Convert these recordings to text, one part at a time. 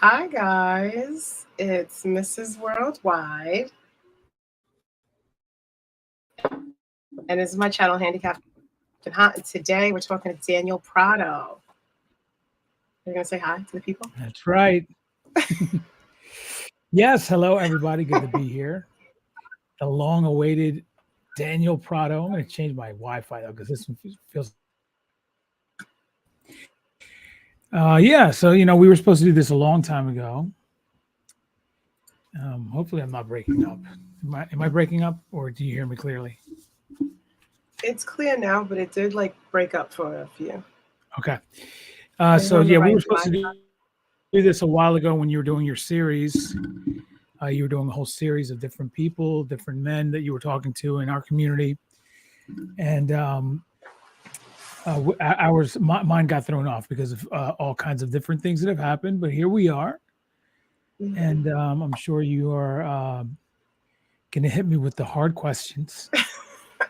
Hi guys, it's Mrs. Worldwide, and it's my channel Handicapped and Hot. And today we're talking to Daniel Prado. You're gonna say hi to the people? That's right. Yes, hello everybody. Good to be here. The long-awaited Daniel Prado. I'm going to change my Wi-Fi though because this one feels. Yeah. So we were supposed to do this a long time ago. Hopefully, I'm not breaking up. Am I breaking up, or do you hear me clearly? It's clear now, but it did break up for a few. Okay. So yeah, we were supposed to do this a while ago when you were doing your series. You were doing a whole series of different people, different men that you were talking to in our community, and mine got thrown off because of all kinds of different things that have happened. But here we are, and I'm sure you are going to hit me with the hard questions.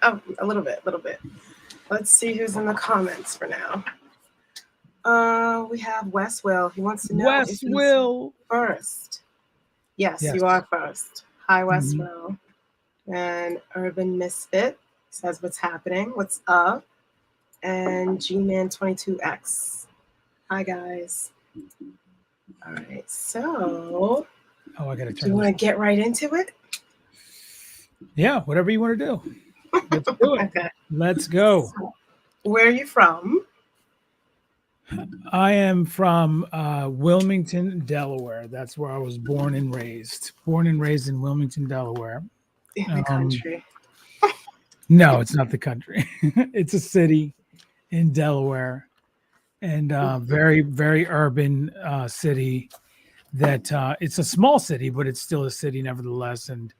A little bit. Let's see who's in the comments for now. We have Wes Will. He wants to know Wes Will first. Yes, you are first. Hi, Wes Will. And Urban Misfit says, "What's happening? What's up?" And Gman22X. Hi, guys. All right, so I gotta turn. Do you want to get right into it? Yeah, whatever you want to do. Let's do it. Okay. Let's go. So, where are you from? I am from Wilmington, Delaware. That's where I was born and raised. Born and raised in Wilmington, Delaware. In the country. No, it's not the country. It's a city in Delaware, and very, very urban city. That it's a small city, but it's still a city nevertheless. And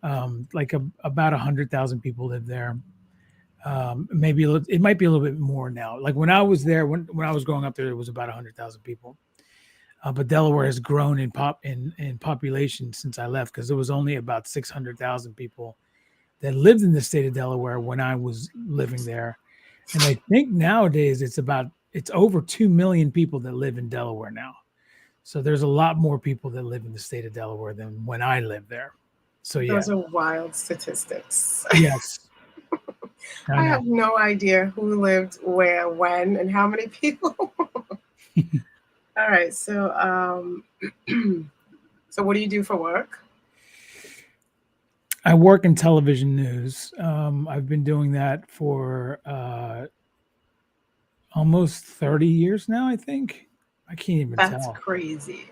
about 100,000 people live there. Maybe it might be a little bit more now. Like when I was there, when I was growing up there, it was about 100,000 people. But Delaware has grown in population since I left, because there was only about 600,000 people that lived in the state of Delaware when I was living there. And I think nowadays it's over 2 million people that live in Delaware now. So there's a lot more people that live in the state of Delaware than when I lived there. So yeah, those are wild statistics. Yes. I have no idea who lived where, when, and how many people. All right. So, so what do you do for work? I work in television news. I've been doing that for almost 30 years now, I think. I can't even tell. That's crazy.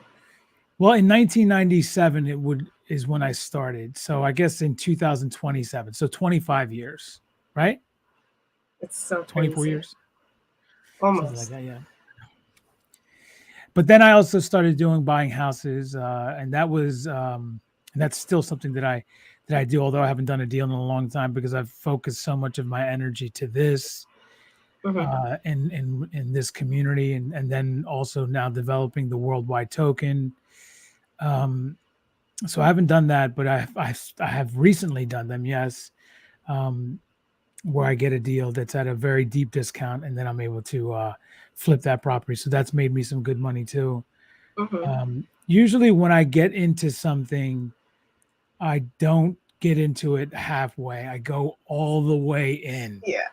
Well, in 1997, is when I started. So I guess in 2027. So 25 years, right? It's so 24 crazy. years. Almost. Something like that, yeah. But then I also started buying houses, and that's still something that I do, although I haven't done a deal in a long time because I've focused so much of my energy to this in this community, and then also now developing the worldwide token. So I haven't done that, but I have recently done them, yes, where I get a deal that's at a very deep discount, and then I'm able to flip that property. So that's made me some good money too. Usually when I get into something, I don't get into it halfway. I go all the way in. Yeah.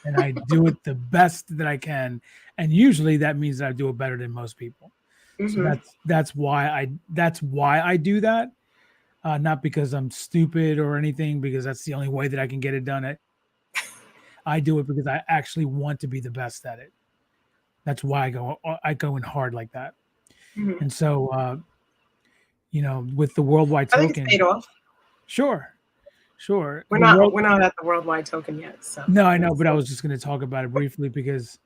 And I do it the best that I can. And usually that means that I do it better than most people. So that's why I do that. Not because I'm stupid or anything, because that's the only way that I can get it done. I do it because I actually want to be the best at it. That's why I go in hard like that. And so, with the worldwide token, I think it's paid off. Sure. We're not at the worldwide token yet. So no, I know, but I was just going to talk about it briefly because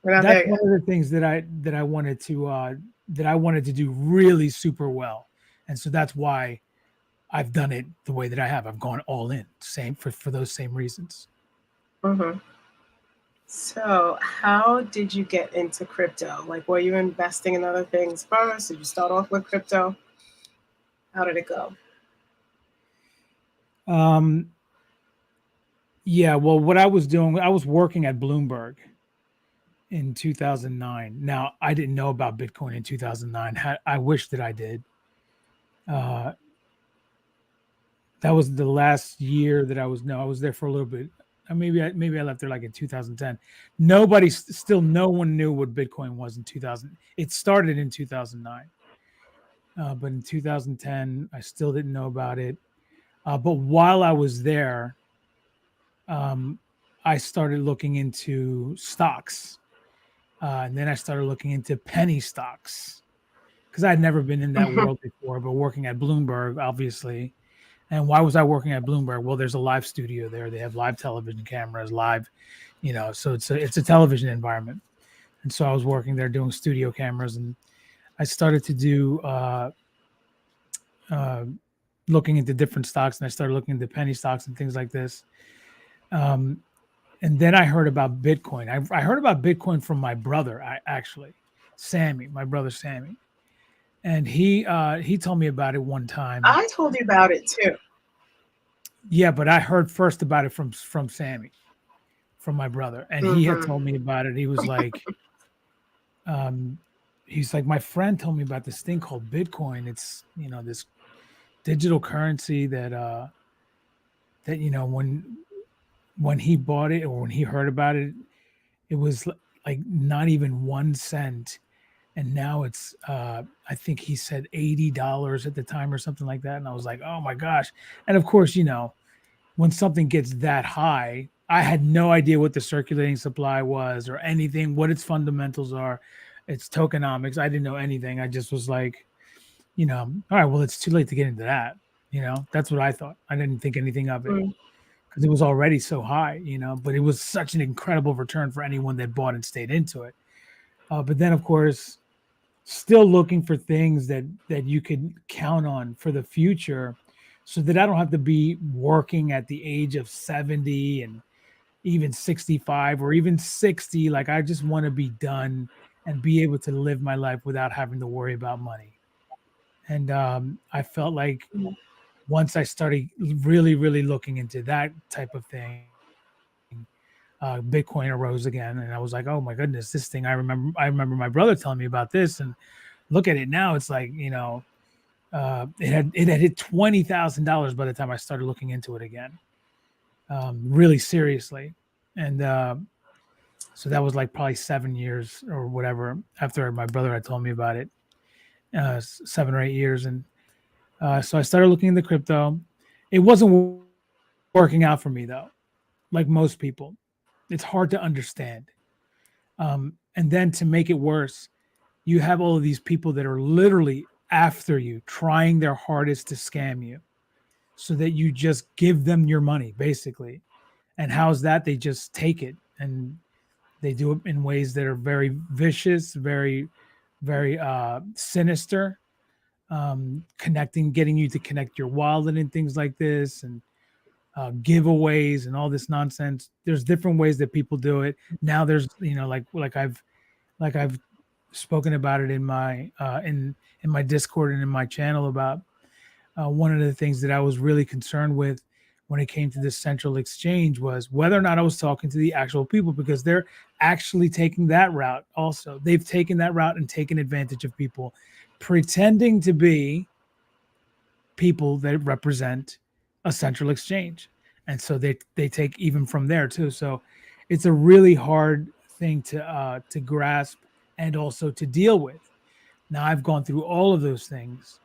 that's one of the things that I wanted to do really super well, and so that's why I've done it the way that I have. I've gone all in, same for those same reasons. So, how did you get into crypto? Like, were you investing in other things first? Did you start off with crypto? How did it go? Yeah, well, what I was doing, I was working at Bloomberg, in 2009. Now, I didn't know about Bitcoin in 2009. I wish that I did. Uh, that was the last year that I was. No, I was there for a little bit. Maybe I left there like in 2010. Still no one knew what Bitcoin was in 2000. It started in 2009, but in 2010 I still didn't know about it. But while I was there, um, I started looking into stocks, and then I started looking into penny stocks because I'd never been in that world before. But working at Bloomberg, obviously. And why was I working at Bloomberg? Well, there's a live studio there. They have live television cameras, live, so it's a television environment. And so I was working there doing studio cameras, and I started to do uh, looking into different stocks, and I started looking into penny stocks and things like this. Um, and then I heard about Bitcoin. I heard about Bitcoin from my brother, Sammy, my brother Sammy, and he told me about it one time. I told you about it too. Yeah, but I heard first about it from Sammy, from my brother, and he had Mm-hmm. told me about it. He was like, um, he's like, my friend told me about this thing called Bitcoin. It's this digital currency that when he bought it or when he heard about it, it was like not even 1 cent, and now it's I think he said $80 at the time or something like that, and I was like, oh my gosh. And of course, when something gets that high, I had no idea what the circulating supply was or anything, what its fundamentals are, its tokenomics. I didn't know anything. I just was like, all right, well, it's too late to get into that. That's what I thought. I didn't think anything of it because it was already so high, but it was such an incredible return for anyone that bought and stayed into it. But then, of course, still looking for things that you could count on for the future so that I don't have to be working at the age of 70 and even 65 or even 60. Like, I just want to be done and be able to live my life without having to worry about money. And I felt like once I started really, really looking into that type of thing, Bitcoin arose again, and I was like, "Oh my goodness, this thing!" I remember my brother telling me about this, and look at it now. It's like it had hit $20,000 by the time I started looking into it again, really seriously, and so that was like probably 7 years or whatever after my brother had told me about it, 7 or 8 years, and so I started looking into crypto. It wasn't working out for me though, like most people. It's hard to understand. And then to make it worse, you have all of these people that are literally after you, trying their hardest to scam you so that you just give them your money, basically. And how's that? They just take it, and they do it in ways that are very vicious, very, very sinister, getting you to connect your wallet and things like this, and giveaways and all this nonsense. There's different ways that people do it. Now there's, like I've spoken about it in my Discord and in my channel about one of the things that I was really concerned with when it came to this central exchange was whether or not I was talking to the actual people, because they're actually taking that route. Also, they've taken that route and taken advantage of people pretending to be people that represent a central exchange, and so they take even from there too. So it's a really hard thing to grasp and also to deal with. Now, I've gone through all of those things,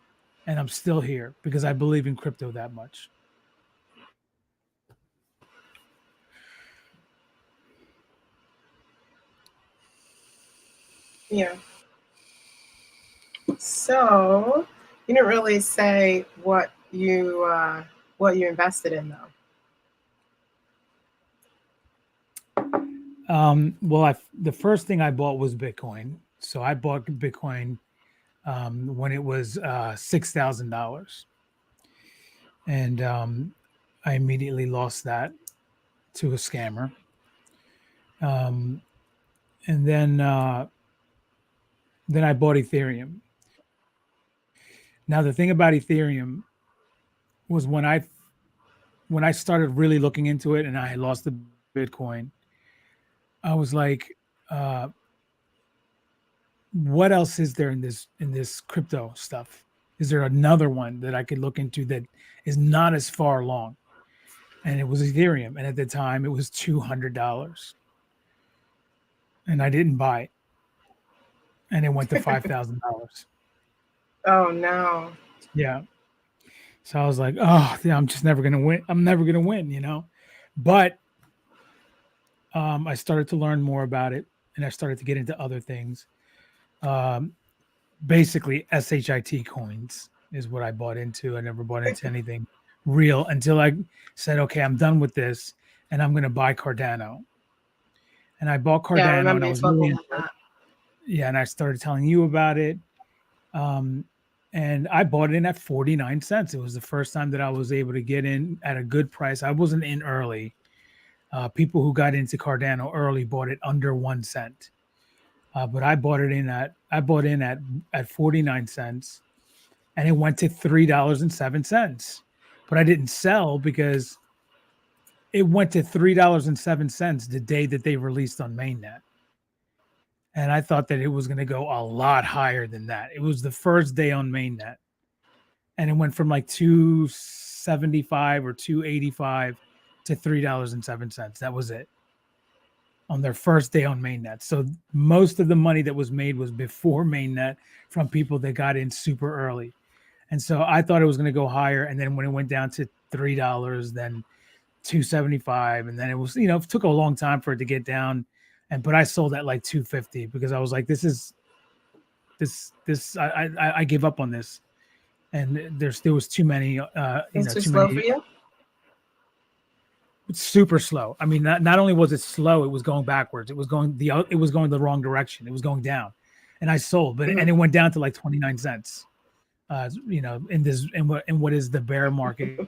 and I'm still here because I believe in crypto that much. Yeah. So you didn't really say what you invested in though. Well, the first thing I bought was Bitcoin. So I bought Bitcoin when it was $6,000, and I immediately lost that to a scammer. Um, and then I bought Ethereum. Now, the thing about Ethereum was when I started really looking into it and I had lost the Bitcoin, I was like, what else is there in this crypto stuff? Is there another one that I could look into that is not as far along? And it was Ethereum, and at the time it was $200, and I didn't buy it, and it went to $5,000. Oh no. Yeah, so I was like, oh, yeah, I'm just never gonna win. I'm never gonna win, you know. But I started to learn more about it, and I started to get into other things. Um, Basically, SHIT coins is what I bought into. I never bought into anything real until I said, okay, I'm done with this, and I'm going to buy Cardano. And I bought Yeah, I Cardano, and remember I you was really talking into about it. that. Yeah, and I started telling you about it. Um, and I bought it in at 49 cents. It was the first time that I was able to get in at a good price. I wasn't in early. People who got into Cardano early bought it under 1 cent. But I bought in at 49 cents, and it went to $3.07. But I didn't sell because it went to $3.07 the day that they released on mainnet. And I thought that it was going to go a lot higher than that. It was the first day on mainnet, and it went from like 275 or 285 to $3.07. That was it on their first day on mainnet. So most of the money that was made was before mainnet from people that got in super early. And so I thought it was going to go higher. And then when it went down to $3, then 275, and then it was, it took a long time for it to get down. But I sold at like 250 because I was like, I give up on this. And there was too many, It's too too slow for many. you? It's super slow. I mean, not only was it slow, it was going backwards. It was going the wrong direction. It was going down, and I sold, and Mhm. it went down to like 29 cents. In what is the bear market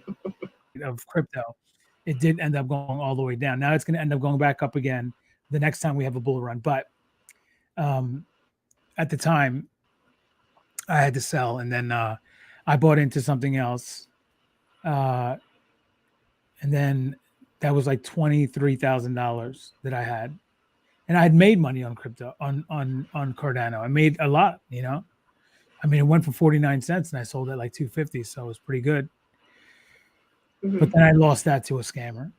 of crypto, it did end up going all the way down. Now it's going to end up going back up again the next time we have a bull run. But um, at the time, I had to sell, and then I bought into something else, uh, and then that was like $23,000 that I had, and I had made money on crypto on Cardano. I made a lot, I mean, it went from 49 cents, and I sold at like 250, so it was pretty good. But Mhm. then I lost that to a scammer.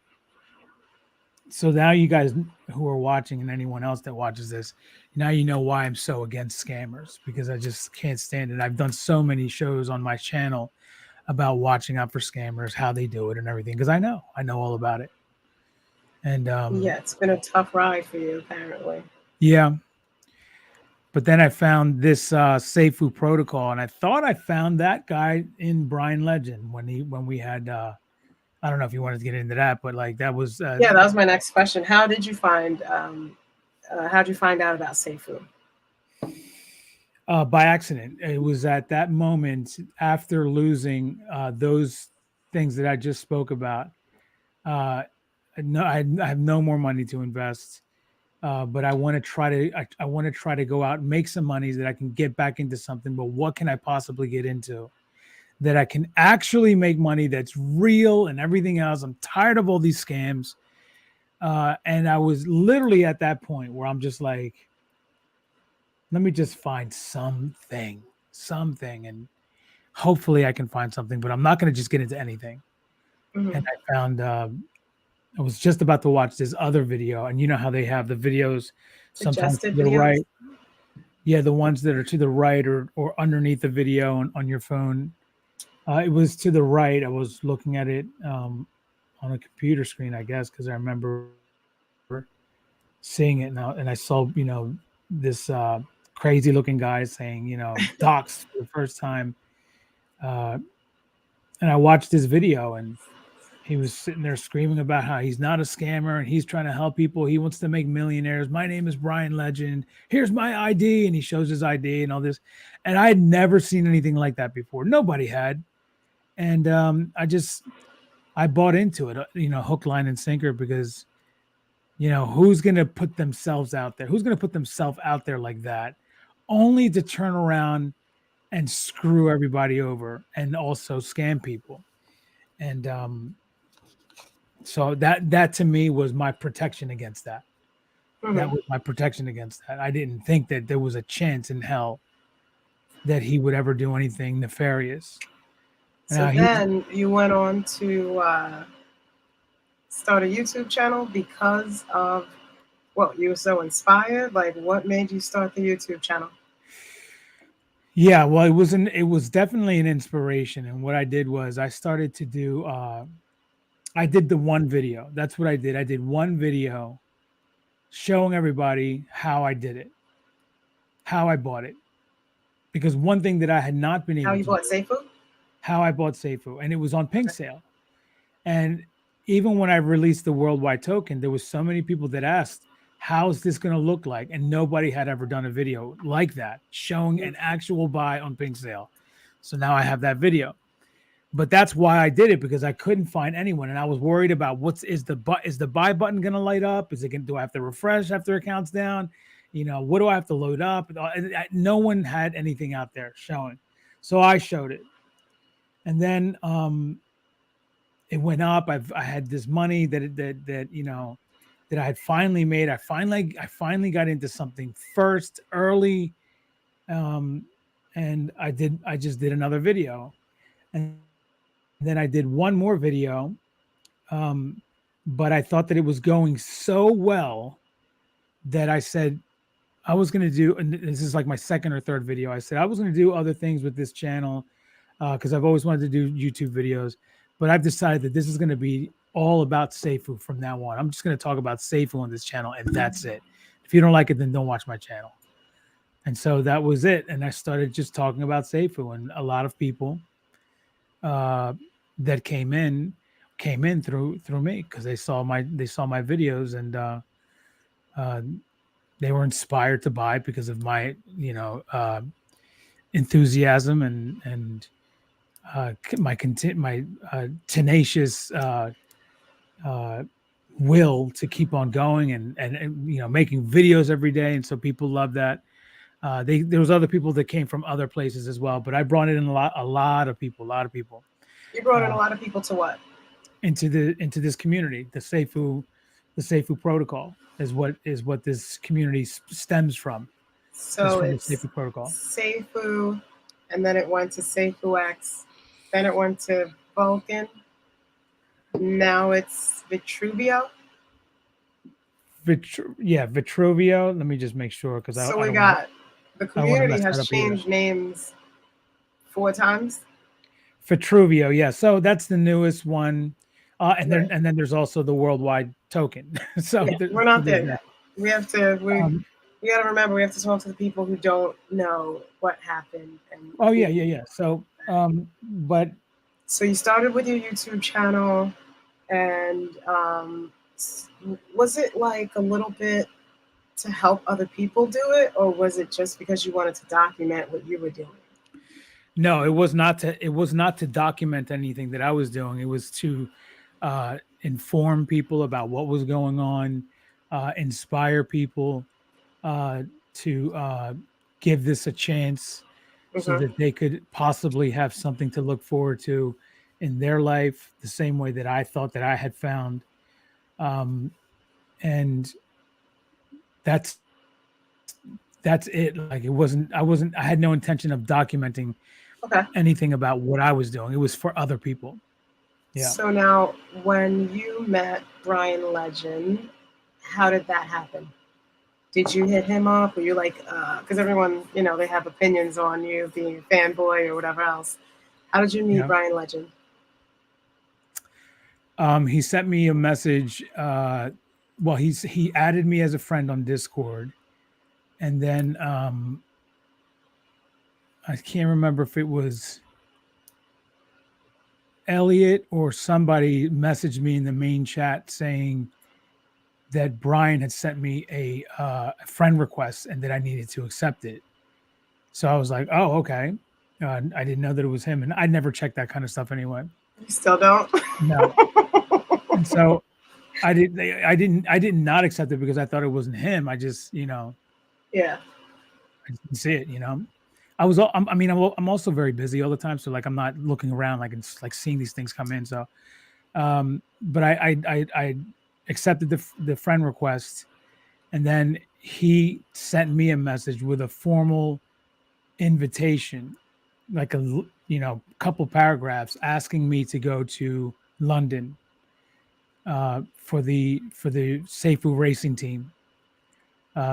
So now you guys who are watching, and anyone else that watches this, now you know why I'm so against scammers, because I just can't stand it. I've done so many shows on my channel about watching out for scammers, how they do it, and everything, because I know all about it. And Yeah, it's been a tough ride for you, apparently. yeah, but then I found this Safuu protocol, and I thought I found that guy in Bryan Legend when we had. I don't know if you wanted to get into that, but like that was Yeah, that was my next question. How'd you find out about Safuu? by accident. It was at that moment after losing those things that I just spoke about. Uh, no, I have no more money to invest, but I want to try to. I want to try to go out and make some money so that I can get back into something. But what can I possibly get into that I can actually make money that's real and everything else? I'm tired of all these scams. And I was literally at that point where I'm just like, let me just find something, and hopefully I can find something, but I'm not going to just get into anything. And Mhm. I found, I was just about to watch this other video, and you know how they have the videos sometimes to Suggested the videos? right. Yeah, the ones that are to the right or underneath the video on your phone. It was to the right. I was looking at it on a computer screen, I guess, because I remember seeing it now, and I saw this crazy looking guy saying docs for the first time, uh, and I watched this video, and he was sitting there screaming about how he's not a scammer and he's trying to help people. He wants to make millionaires. My name is Bryan Legend. Here's my ID, and he shows his ID and all this, and I had never seen anything like that before. Nobody had, and I bought into it, hook, line, and sinker, because who's going to put themselves out there? Who's going to put themselves out there like that, only to turn around and screw everybody over and also scam people? And so that to me was my protection against that. That Hmm. was my protection against that. I didn't think that there was a chance in hell that he would ever do anything nefarious. So Now he was, then you went on to start a YouTube channel because of what you were so inspired. Like, what made you start the YouTube channel? yeah, well, it was definitely an inspiration. And what I did was I started to do I did the one video. That's what I did. I did one video showing everybody how I did it, how I bought it. Because one thing that I had not been How able you to bought do, Safuu? how I bought Safuu, and it was on pink Okay. sale. And even when I released the worldwide token, there was so many people that asked, "How's this going to look like?" And nobody had ever done a video like that showing an actual buy on pink sale. So now I have that video. But that's why I did it, because I couldn't find anyone, and I was worried about is the buy button going to light up? Is it going? Do I have to refresh after it counts down? You know, what do I have to load up? No one had anything out there showing, so I showed it, and then it went up. I had this money that I had finally made. I finally got into something first early, um, and I just did another video, and then I did one more video, um, but I thought that it was going so well that I said I was going to do, and this is like my second or third video. I said I was going to do other things with this channel because I've always wanted to do YouTube videos, but I've decided that this is going to be all about Safuu from now on. I'm just going to talk about Safuu on this channel, and that's it. If you don't like it, then don't watch my channel. And so that was it. And I started just talking about Safuu, and a lot of people uh, that came in through me because they saw my videos, and uh, they were inspired to buy because of my enthusiasm and my tenacious uh, will to keep on going and making videos every day, and so people love that. There was other people that came from other places as well, but I brought in a lot of people, You brought in uh, a lot of people to what? into this community. The Safuu protocol is what this community stems from. Is So from the it's Safuu protocol. Safuu, and then it went to Safuu X, then it went to Vulcan. Now it's Vitruvio. Vitruvio. Let me just make sure because So I we don't want to got the I don't want to community mess that has up either. changed names 4 times. Vitruvio, yeah. So that's the newest one, Right. and then there's also the worldwide token. Yeah, we're So not there's there that. yet. We have to. Um, We got to remember. We have to talk to the people who don't know what happened. And oh yeah. So but so you started with your YouTube channel, and was it like a little bit to help other people do it, or was it just because you wanted to document what you were doing? no, it was not to document anything that I was doing. It was to inform people about what was going on, inspire people to give this a chance so Hmm. that they could possibly have something to look forward to in their life, the same way that I thought that I had found. Um, and that's that's it. Like I had no intention of documenting Okay. anything about what I was doing. It was for other people. Yeah. So now, when you met Bryan Legend, how did that happen? Did you hit him up? Were you like, because everyone, they have opinions on you being a fanboy or whatever else. How did you meet Yeah. Bryan Legend? He sent me a message. Well, he added me as a friend on Discord, and then I can't remember if it was Elliot or somebody messaged me in the main chat saying that Bryan had sent me a friend request and that I needed to accept it. So I was like, "Oh, okay." I didn't know that it was him, and I never checked that kind of stuff anyway. You still don't? No, and so I did not accept it because I thought it wasn't him. I just Yeah. I didn't see it. I'm also very busy all the time, so like I'm not looking around like it's like seeing these things come in. So but I accepted the friend request, And then he sent me a message with a formal invitation, like a couple paragraphs asking me to go to London for the Safuu racing team,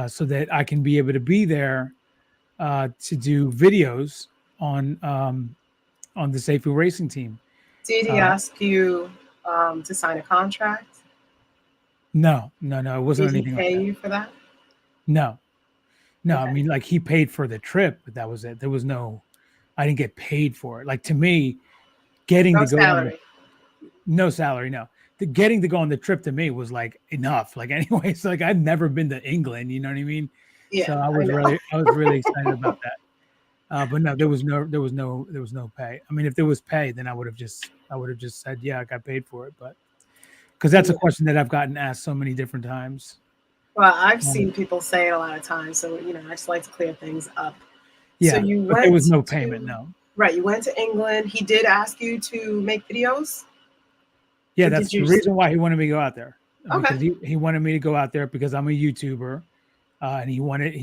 so that I can be able to be there to do videos on the Safuu racing team. Did he Uh, ask you to sign a contract? no, it wasn't Did he anything like pay that. you for that? No, I Okay. mean, like, he paid for the trip, but that was it. There was no, I didn't get paid for it. Like, to me, getting No to go on the, salary. no salary, no. The getting to go on the trip to me was like enough. Like, anyways, like, I'd never been to England, you know what I mean? Yeah, So I know. I was really excited about that. But no, there was no pay. I mean, if there was pay, then I would have just said, yeah, I got paid for it. But because that's a Yeah. question that I've gotten asked so many different times. Well, I've Um, seen people say it a lot of times, so I just like to clear things up. So yeah, you but there was went no payment. to No. right, you went to England. He did ask you to make videos, Yeah, or that's did you? the reason why he wanted me to go out there, Okay. because he wanted me to go out there because I'm a YouTuber, and he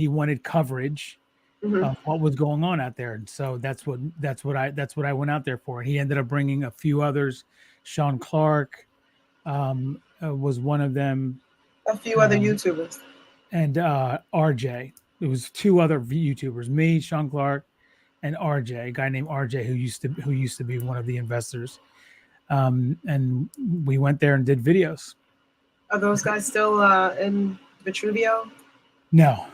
wanted coverage Hmm. of what was going on out there, and so that's what I went out there for. And he ended up bringing a few others. Sean Clark was one of them, A few other um, YouTubers. and RJ. There was two other YouTubers, me, Sean Clark, and RJ, a guy named RJ who used to be one of the investors. And we went there and did videos. Are those guys still in Vitruvio? No,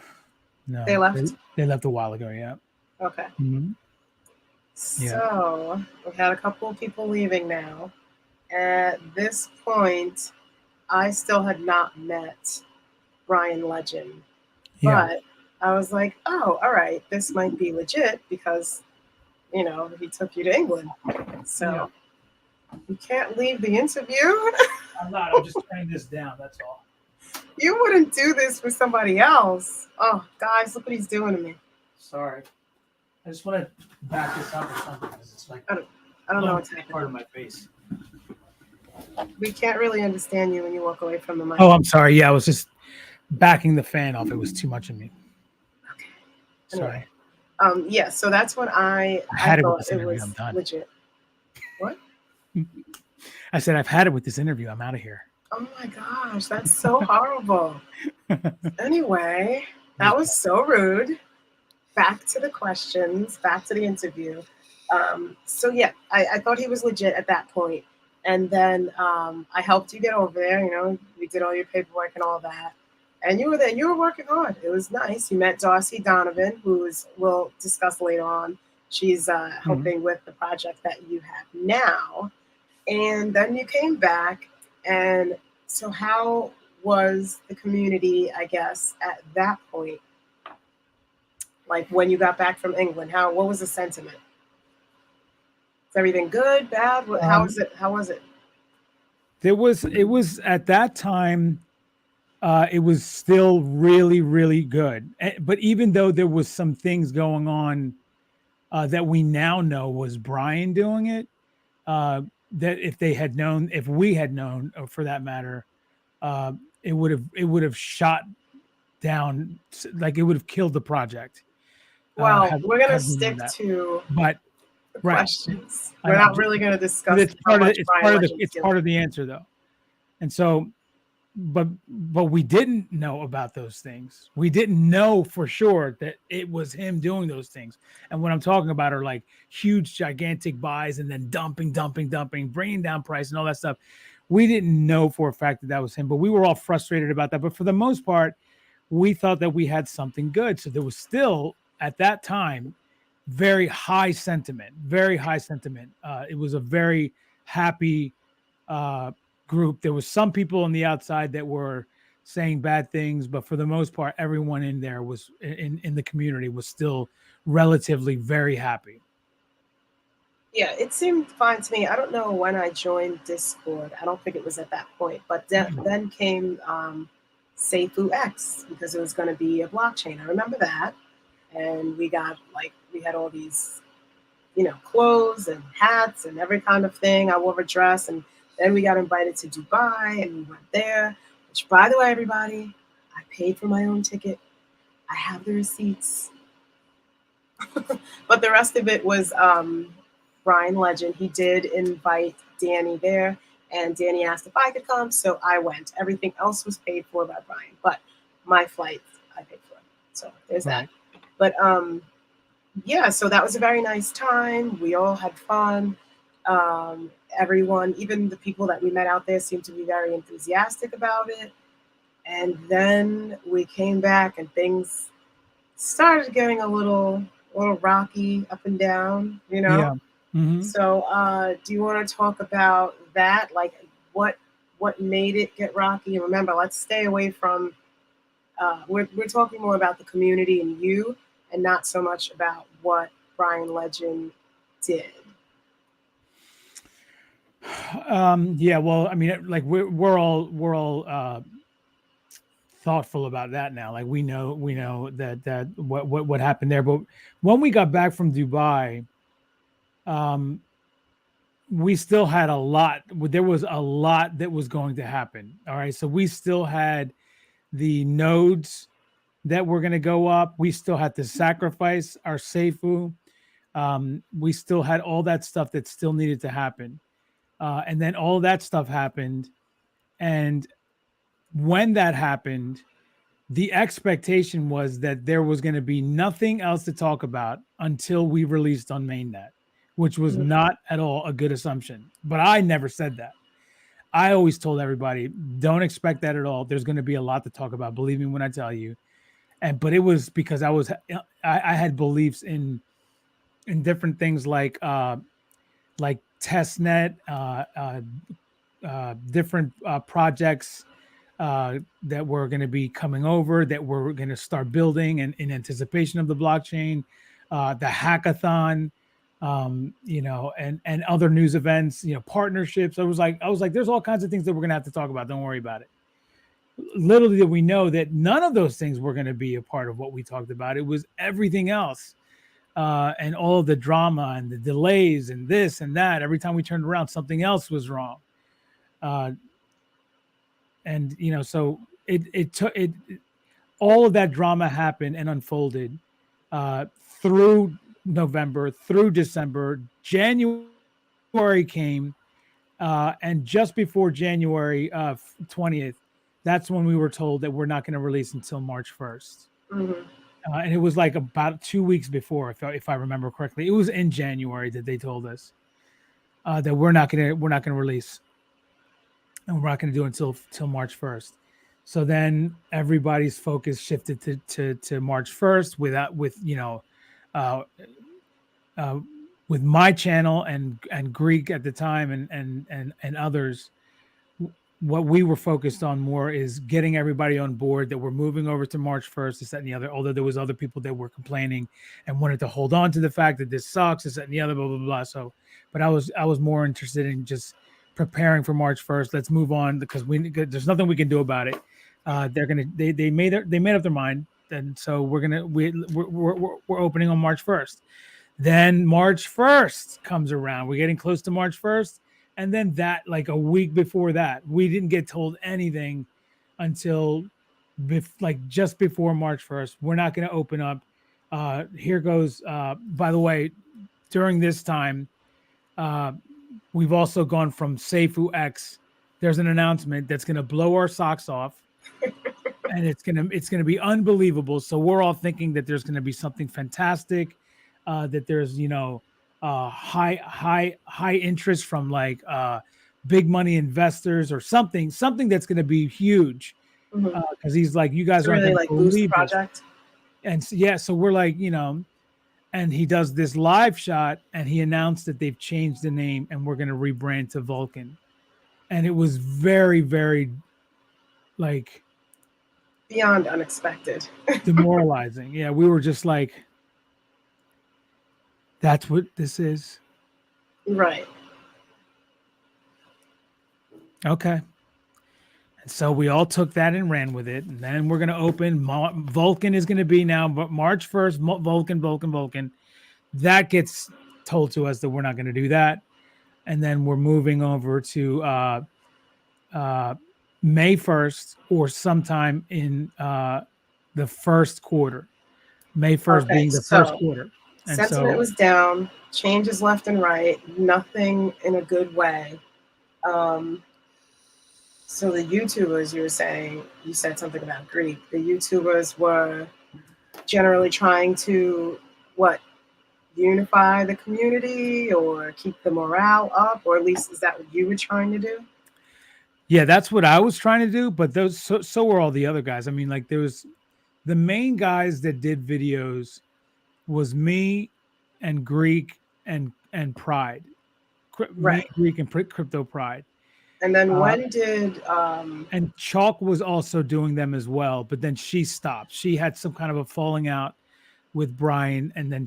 They left. they left a while ago. Yeah. Okay. Mhm. Yeah. So we had a couple of people leaving now. At this point, I still had not met Bryan Legend, Yeah. but I was like, oh, all right, this might be legit because he took you to England. Yeah. So you can't leave the interview. I'm not. I'm just turning this down. That's all. You wouldn't do this with somebody else. Oh, guys, look what he's doing to me. Sorry. I just want to back this up or something because it's like I don't know what's part of happening. my face. We can't really understand you when you walk away from the mic. Oh, I'm sorry. Yeah, I was just backing the fan off. It was too much of me. Okay. Sorry. Anyway, yeah. So that's when I had it with thought this it interview. was I'm done. legit. What? I said I've had it with this interview. I'm out of here. Oh my gosh, that's so horrible. Anyway, that was so rude. Back to the questions, back to the interview. So yeah, I thought he was legit at that point. And then I helped you get over there. We did all your paperwork and all that. And you were there. You were working hard. It was nice. You met Darcy Donovan, we'll discuss later on. She's helping with the project that you have now. And then you came back. And so how was the community, I guess, at that point? Like when you got back from England, what was the sentiment? Is everything good, bad? How was it? How was it? It was at that time. It was still really, really good. But even though there was some things going on that we now know was Bryan doing it, that if we had known, or for that matter, uh, it would have shot down, like it would have killed the project. Well, we're gonna Had we known stick that. to But the right, questions. I We're know. not really gonna discuss It's how much it's Bryan part of Legend's it's doing. part of the answer though. And so, but we didn't know about those things. We didn't know for sure that it was him doing those things. And what I'm talking about are like huge, gigantic buys and then dumping, bringing down price and all that stuff. We didn't know for a fact that that was him, but we were all frustrated about that. But for the most part, we thought that we had something good. So there was still at that time very high sentiment, very high sentiment. It was a very happy group. There was some people on the outside that were saying bad things, but for the most part, everyone in there was in the community was still relatively very happy. Yeah, it seemed fine to me. I don't know when I joined Discord. I don't think it was at that point, but then came Safuu X because it was going to be a blockchain. I remember that, and we had all these clothes and hats and every kind of thing. I wore a dress, and then we got invited to Dubai, and we went there. Which, by the way, everybody, I paid for my own ticket. I have the receipts. But the rest of it was Bryan Legend. He did invite Danny there, and Danny asked if I could come, so I went. Everything else was paid for by Bryan, but my flight I paid for. So there's that. Right. But yeah, so that was a very nice time. We all had fun. Everyone, even the people that we met out there, seemed to be very enthusiastic about it. And then we came back, and things started getting a little rocky up and down, you know. Yeah. Hmm. So, do you want to talk about that? Like, what what made it get rocky? And remember, let's stay away from. We're talking more about the community and you, and not so much about what Bryan Legend did. Yeah. Well, I mean, like we're all thoughtful about that now. Like we know that what happened there. But when we got back from Dubai, um, we still had a lot. There was a lot that was going to happen. All right, so we still had the nodes that were going to go up. We still had to sacrifice our Safuu. We still had all that stuff that still needed to happen. And then all that stuff happened. And when that happened, the expectation was that there was going to be nothing else to talk about until we released on mainnet, which was Mhm. not at all a good assumption. But I never said that. I always told everybody, don't expect that at all. There's going to be a lot to talk about. Believe me when I tell you. And but it was because I had beliefs in different things like testnet, different projects that were going to be coming over, that we're going to start building and in anticipation of the blockchain, the hackathon, and other news events, partnerships. I was like, there's all kinds of things that we're going to have to talk about. Don't worry about it. Little did we know that none of those things were going to be a part of what we talked about. It was everything else. And all of the drama and the delays and this and that. Every time we turned around, something else was wrong. Uh, and so it took it all of that drama happened and unfolded uh, through November, through December. January came, and just before January 20th, that's when we were told that we're not going to release until March 1st. Mhm. And it was like about 2 weeks before, if I remember correctly. It was in January that they told us that we're not gonna release, and we're not gonna do it until March 1st. So then everybody's focus shifted to March 1st uh, uh, with my channel and Greek at the time and others. What we were focused on more is getting everybody on board that we're moving over to March 1st, this, that, and the other. Although there was other people that were complaining and wanted to hold on to the fact that this sucks, this, that, and the other, blah, blah, blah. So, but I was more interested in just preparing for March 1st. Let's move on because there's nothing we can do about it. They made up their mind, and so we're opening on March 1st. Then March 1st comes around. We're getting close to March 1st. And then that, like a week before that, we didn't get told anything until like just before March 1st. We're not going to open up. Here goes. By the way, during this time, uh, we've also gone from Safuu X. There's an announcement that's going to blow our socks off, and it's gonna be unbelievable. So we're all thinking that there's going to be something fantastic, that there's high interest from like big money investors or something that's going to be huge, Mhm. because he's like, you guys To aren't really going to like boost the believe this. project. And yeah, so we're like, and he does this live shot and he announced that they've changed the name and we're going to rebrand to Vulcan. And it was very, very like Beyond unexpected. demoralizing. Yeah, we were just like, that's what this is. Right. Okay. And so we all took that and ran with it. And then we're going to open. Vulcan is going to be now March 1st. Vulcan. That gets told to us that we're not going to do that. And then we're moving over to May 1st or sometime in the first quarter. May 1st Okay, being the first so quarter. And sentiment so, was down, changes left and right, nothing in a good way. Um, so the YouTubers, you were saying, you said something about Greek. The YouTubers were generally trying to what, unify the community or keep the morale up, or at least is that what you were trying to do? yeah, that's what I was trying to do. But so were all the other guys. I mean, like there was the main guys that did videos was me and Greek and Pride, me, Right. Greek, and Crypto Pride. And then Uh, when did and Chalk was also doing them as well, but then she stopped. She had some kind of a falling out with Bryan, and then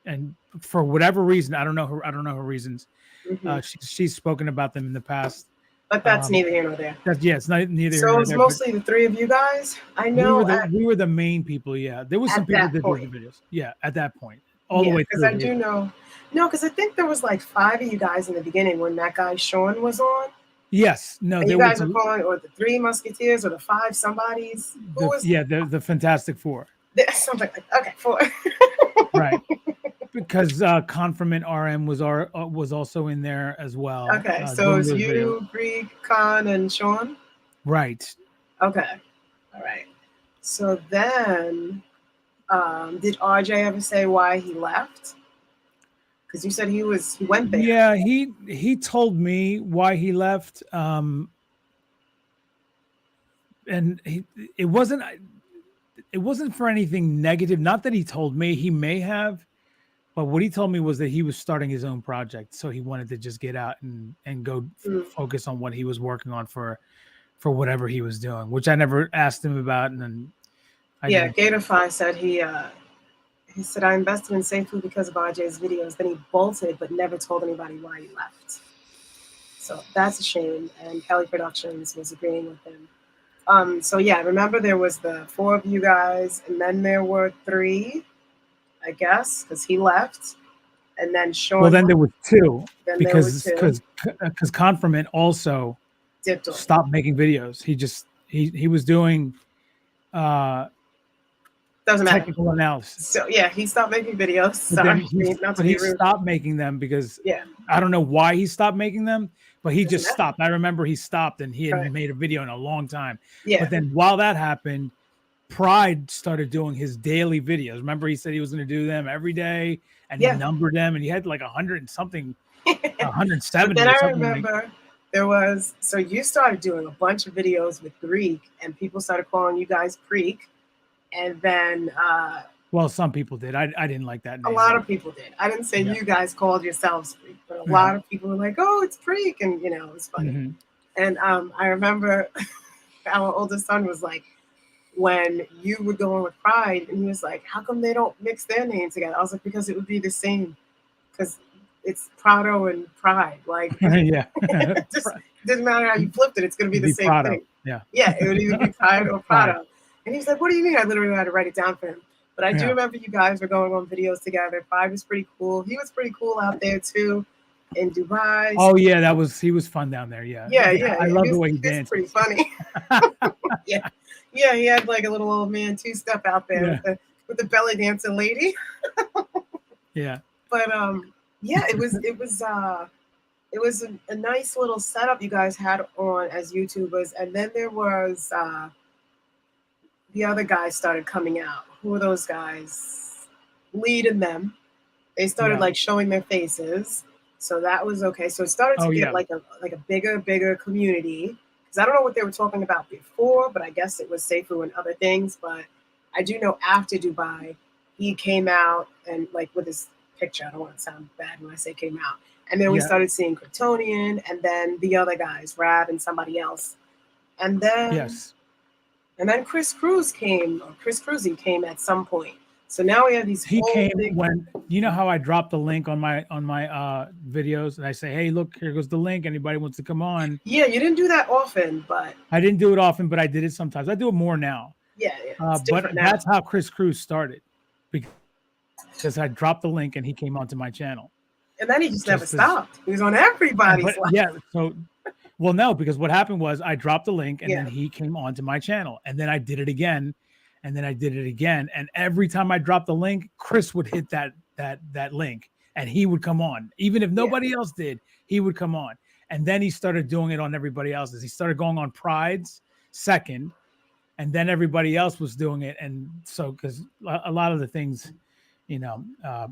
and for whatever reason, I don't know her reasons. mhm. She's spoken about them in the past. But that's Um, neither here nor there. that's yeah, it's not neither here So it nor was there, but mostly the three of you guys. I know we were the main people. Yeah, there was some at people that that did the point. videos. Yeah, at that point, all the Yeah, way because I through. do Yeah, know. No, because I think there was like five of you guys in the beginning when that guy Sean was on. yes, no, And you there was guys were calling, or the three musketeers, or the five somebodies. Who was the Fantastic Four, something like that. Okay, four. right? Because Confirmant RM was also in there as well, Okay, so doing it's those videos. you, Greek, Khan, and Sean. Right. Okay, all right. So then, did RJ ever say why he left? Because you said he went there. Yeah, he told me why he left. And it wasn't for anything negative. Not that he told me, he may have, but what he told me was that he was starting his own project, so he wanted to just get out and go Mm. focus on what he was working on for whatever he was doing, which I never asked him about, and then I Yeah, didn't. Gatorfy said he said I invested in Safuu because of RJ's videos. Then he bolted, but never told anybody why he left. So that's a shame. And Kelly Productions was agreeing with him. So yeah, remember there was the four of you guys, and then there were three, I guess, because he left, and then Well, Sean. then there was two Then there were two. because Confirmant also Dipped off. stopped making videos. He was doing uh Doesn't matter. technical analysis. So yeah, he stopped making videos. But then Sorry, not to he be rude. stopped making them because Yeah, I don't know why he stopped making them, but he doesn't just matter. stopped. I remember he stopped and he hadn't Right. made a video in a long time. Yeah. But then while that happened, Pride started doing his daily videos. Remember, he said he was going to do them every day, and he Yeah. numbered them, and he had like 100 and something, But 170 then or I something. remember there was, so you started doing a bunch of videos with Greek, and people started calling you guys Greek, and then Well, some people did. I didn't like that name. a lot of people did. I didn't say Yeah. you guys called yourselves Greek, but a Yeah. lot of people were like, "Oh, it's Greek," and you know, it was funny. Mhm. And I remember our oldest son was like, when you were going with Pride, and he was like, "How come they don't mix their names together?" I was like, "Because it would be the same, because it's Prado and Pride. Like, Yeah. it just doesn't matter how you flipped it; it's going to be the same Prado. thing." Yeah. Yeah, it would either be Pride or Pride. Prado. And he was like, "What do you mean?" I literally had to write it down for him. But I do Yeah. remember you guys were going on videos together. Pride was pretty cool. He was pretty cool out there too, in Dubai. Oh yeah, he was fun down there. Yeah. Yeah. I love the way he He was dances. pretty funny. Yeah, he had like a little old man two-step out there Yeah. with the belly dancing lady. Yeah. But yeah, it was a nice little setup you guys had on as YouTubers, and then there was the other guys started coming out. Who were those guys? Lead and them. They started Yeah. like showing their faces, so that was okay. So it started to Oh, get yeah. like a bigger community. Because I don't know what they were talking about before, but I guess it was Safuu and other things. But I do know after Dubai, he came out and like with his picture. I don't want to sound bad when I say came out. And then we Yeah. started seeing Kryptonian, and then the other guys, Rab and somebody else, and then Yes. Chris Cruz came, or Chris Cruzy came at some point. So now we have these. He whole came big, when you know how I dropped the link on my videos and I say, hey, look, here goes the link. Anybody wants to come on? Yeah, you didn't do that often, but I didn't do it often, but I did it sometimes. I do it more now. yeah, it's But different now. that's how Chris Cruz started, because I dropped the link and he came onto my channel. And then he just never as- stopped. He was on everybody's life. Yeah, so Well, no, because what happened was I dropped the link and then Yeah. he came onto my channel and then I did it again and then I did it again. And every time I dropped the link, Chris would hit that link and he would come on. Even if Yeah. nobody else did, he would come on. And then he started doing it on everybody else's. He started going on Pride's second, and then everybody else was doing it. And so, because a lot of the things, you know, I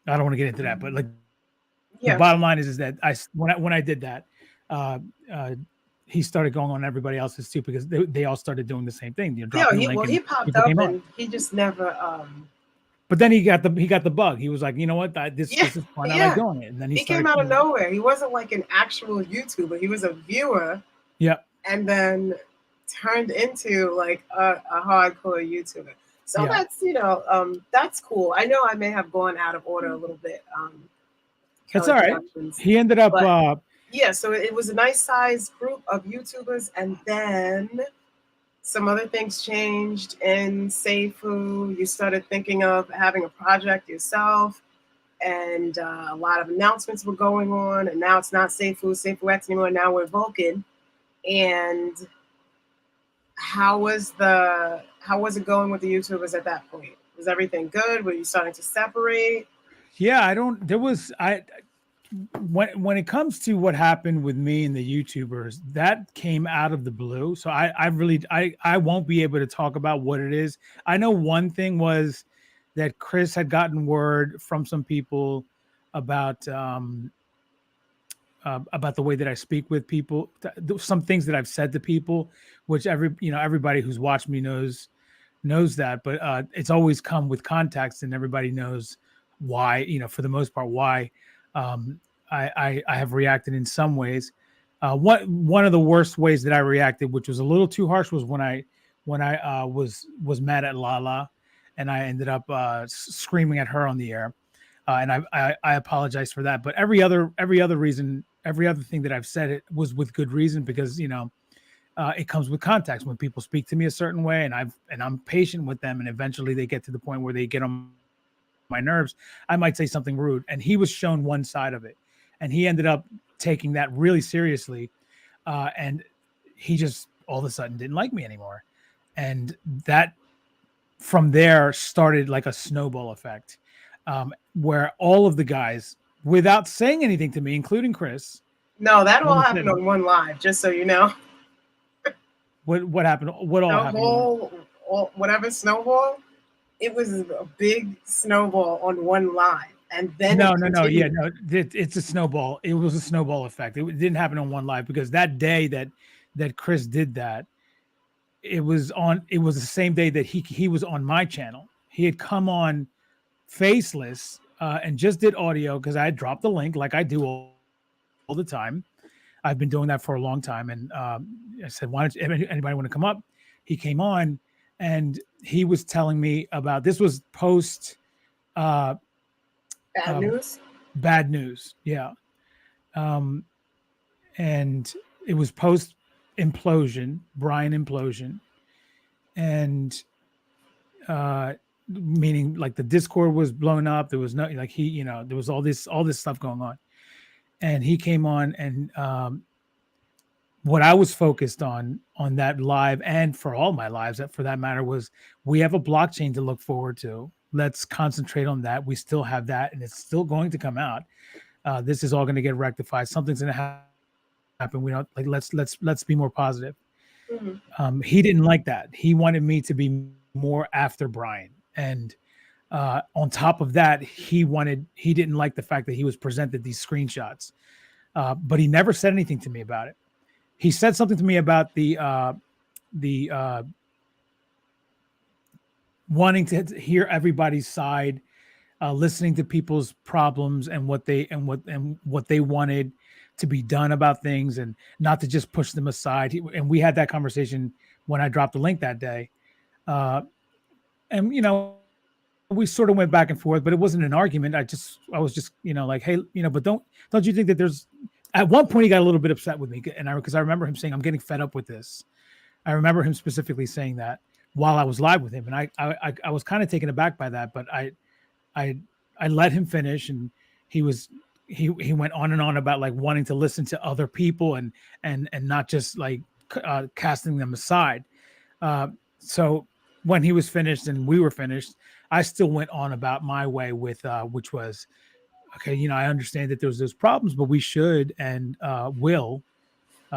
don't want to get into that, but like the Yeah. bottom line is that when I did that, uh, uh, he started going on everybody else's too because they all started doing the same thing. Yeah. Dropping the link He and popped people up came on. and he just never. But then he got the bug. He was like, you know what, Yeah. this is fun. I like Yeah. doing it. And then he He came started. out of nowhere. He wasn't like an actual YouTuber. He was a viewer. Yeah. And then turned into like a hardcore YouTuber. So Yeah. that's cool. I know I may have gone out of order a little bit. That's Kelly all right. Productions. He ended up. But yeah, so it was a nice sized group of YouTubers, and then some other things changed in Safuu. You started thinking of having a project yourself, and a lot of announcements were going on. And now it's not Safuu X anymore. Now we're Vulcan. And how was it going with the YouTubers at that point? Was everything good? Were you starting to separate? Yeah, I don't. There was I when it comes to what happened with me and the YouTubers, that came out of the blue. So I really I won't be able to talk about what it is. I know one thing was that Chris had gotten word from some people about about the way that I speak with people, some things that I've said to people, which everybody who's watched me knows that, but it's always come with context, and everybody knows why. For the most part, why I have reacted in some ways. One of the worst ways that I reacted, which was a little too harsh, was when I was mad at Lala, and I ended up screaming at her on the air. And I apologize for that. But every other reason, every other thing that I've said, it was with good reason, because it comes with context. When people speak to me a certain way, and I'm patient with them, and eventually they get to the point where they get on my nerves, I might say something rude. And he was shown one side of it, and he ended up taking that really seriously, and he just all of a sudden didn't like me anymore, and that from there started like a snowball effect, where all of the guys, without saying anything to me, including Chris. No, that all happened on one live, just so you know. What happened? What all happened? Whatever snowball, it was a big snowball on one live. And then no, it's a snowball. It was a snowball effect. It didn't happen on one live, because that day that Chris did that, it was the same day that he was on my channel. He had come on faceless and just did audio, because I had dropped the link like I do all the time. I've been doing that for a long time. And I said, why don't anybody want to come up? He came on, and he was telling me about, this was post bad news. Bad news. Yeah. And it was post implosion, Bryan implosion. And meaning like the Discord was blown up. There was no, like there was all this stuff going on. And he came on, and what I was focused on that live, and for all my lives for that matter, was we have a blockchain to look forward to. Let's concentrate on that. We still have that, and it's still going to come out. This is all going to get rectified. Something's going to happen. We don't like. Let's be more positive. Mm-hmm. He didn't like that. He wanted me to be more after Bryan, and on top of that, he didn't like the fact that he was presented these screenshots, but he never said anything to me about it. He said something to me about the wanting to hear everybody's side, listening to people's problems and what they wanted to be done about things, and not to just push them aside. And we had that conversation when I dropped the link that day, and we sort of went back and forth, but it wasn't an argument. I was just like, hey, but don't you think that there's, at one point he got a little bit upset with me, and because I remember him saying, I'm getting fed up with this. I remember him specifically saying that while I was live with him, and I was kind of taken aback by that, but I let him finish, and he was he went on and on about like wanting to listen to other people and not just like casting them aside. So when he was finished and we were finished, I still went on about my way with which was okay. I understand that there's those problems, but we should and will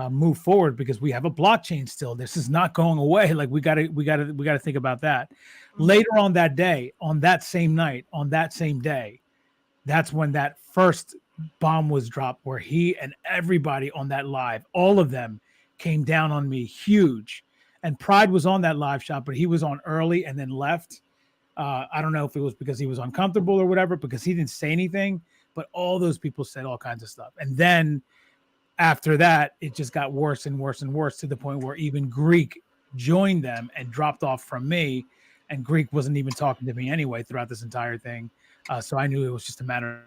move forward because we have a blockchain still. This is not going away. Like we gotta think about that. Later on that day, on that same night, on that same day, that's when that first bomb was dropped where he and everybody on that live, all of them came down on me huge. And Pride was on that live shot, but he was on early and then left. I don't know if it was because he was uncomfortable or whatever, because he didn't say anything, but all those people said all kinds of stuff. And then after that, it just got worse and worse and worse to the point where even Greek joined them and dropped off from me. And Greek wasn't even talking to me anyway throughout this entire thing. So I knew it was just a matter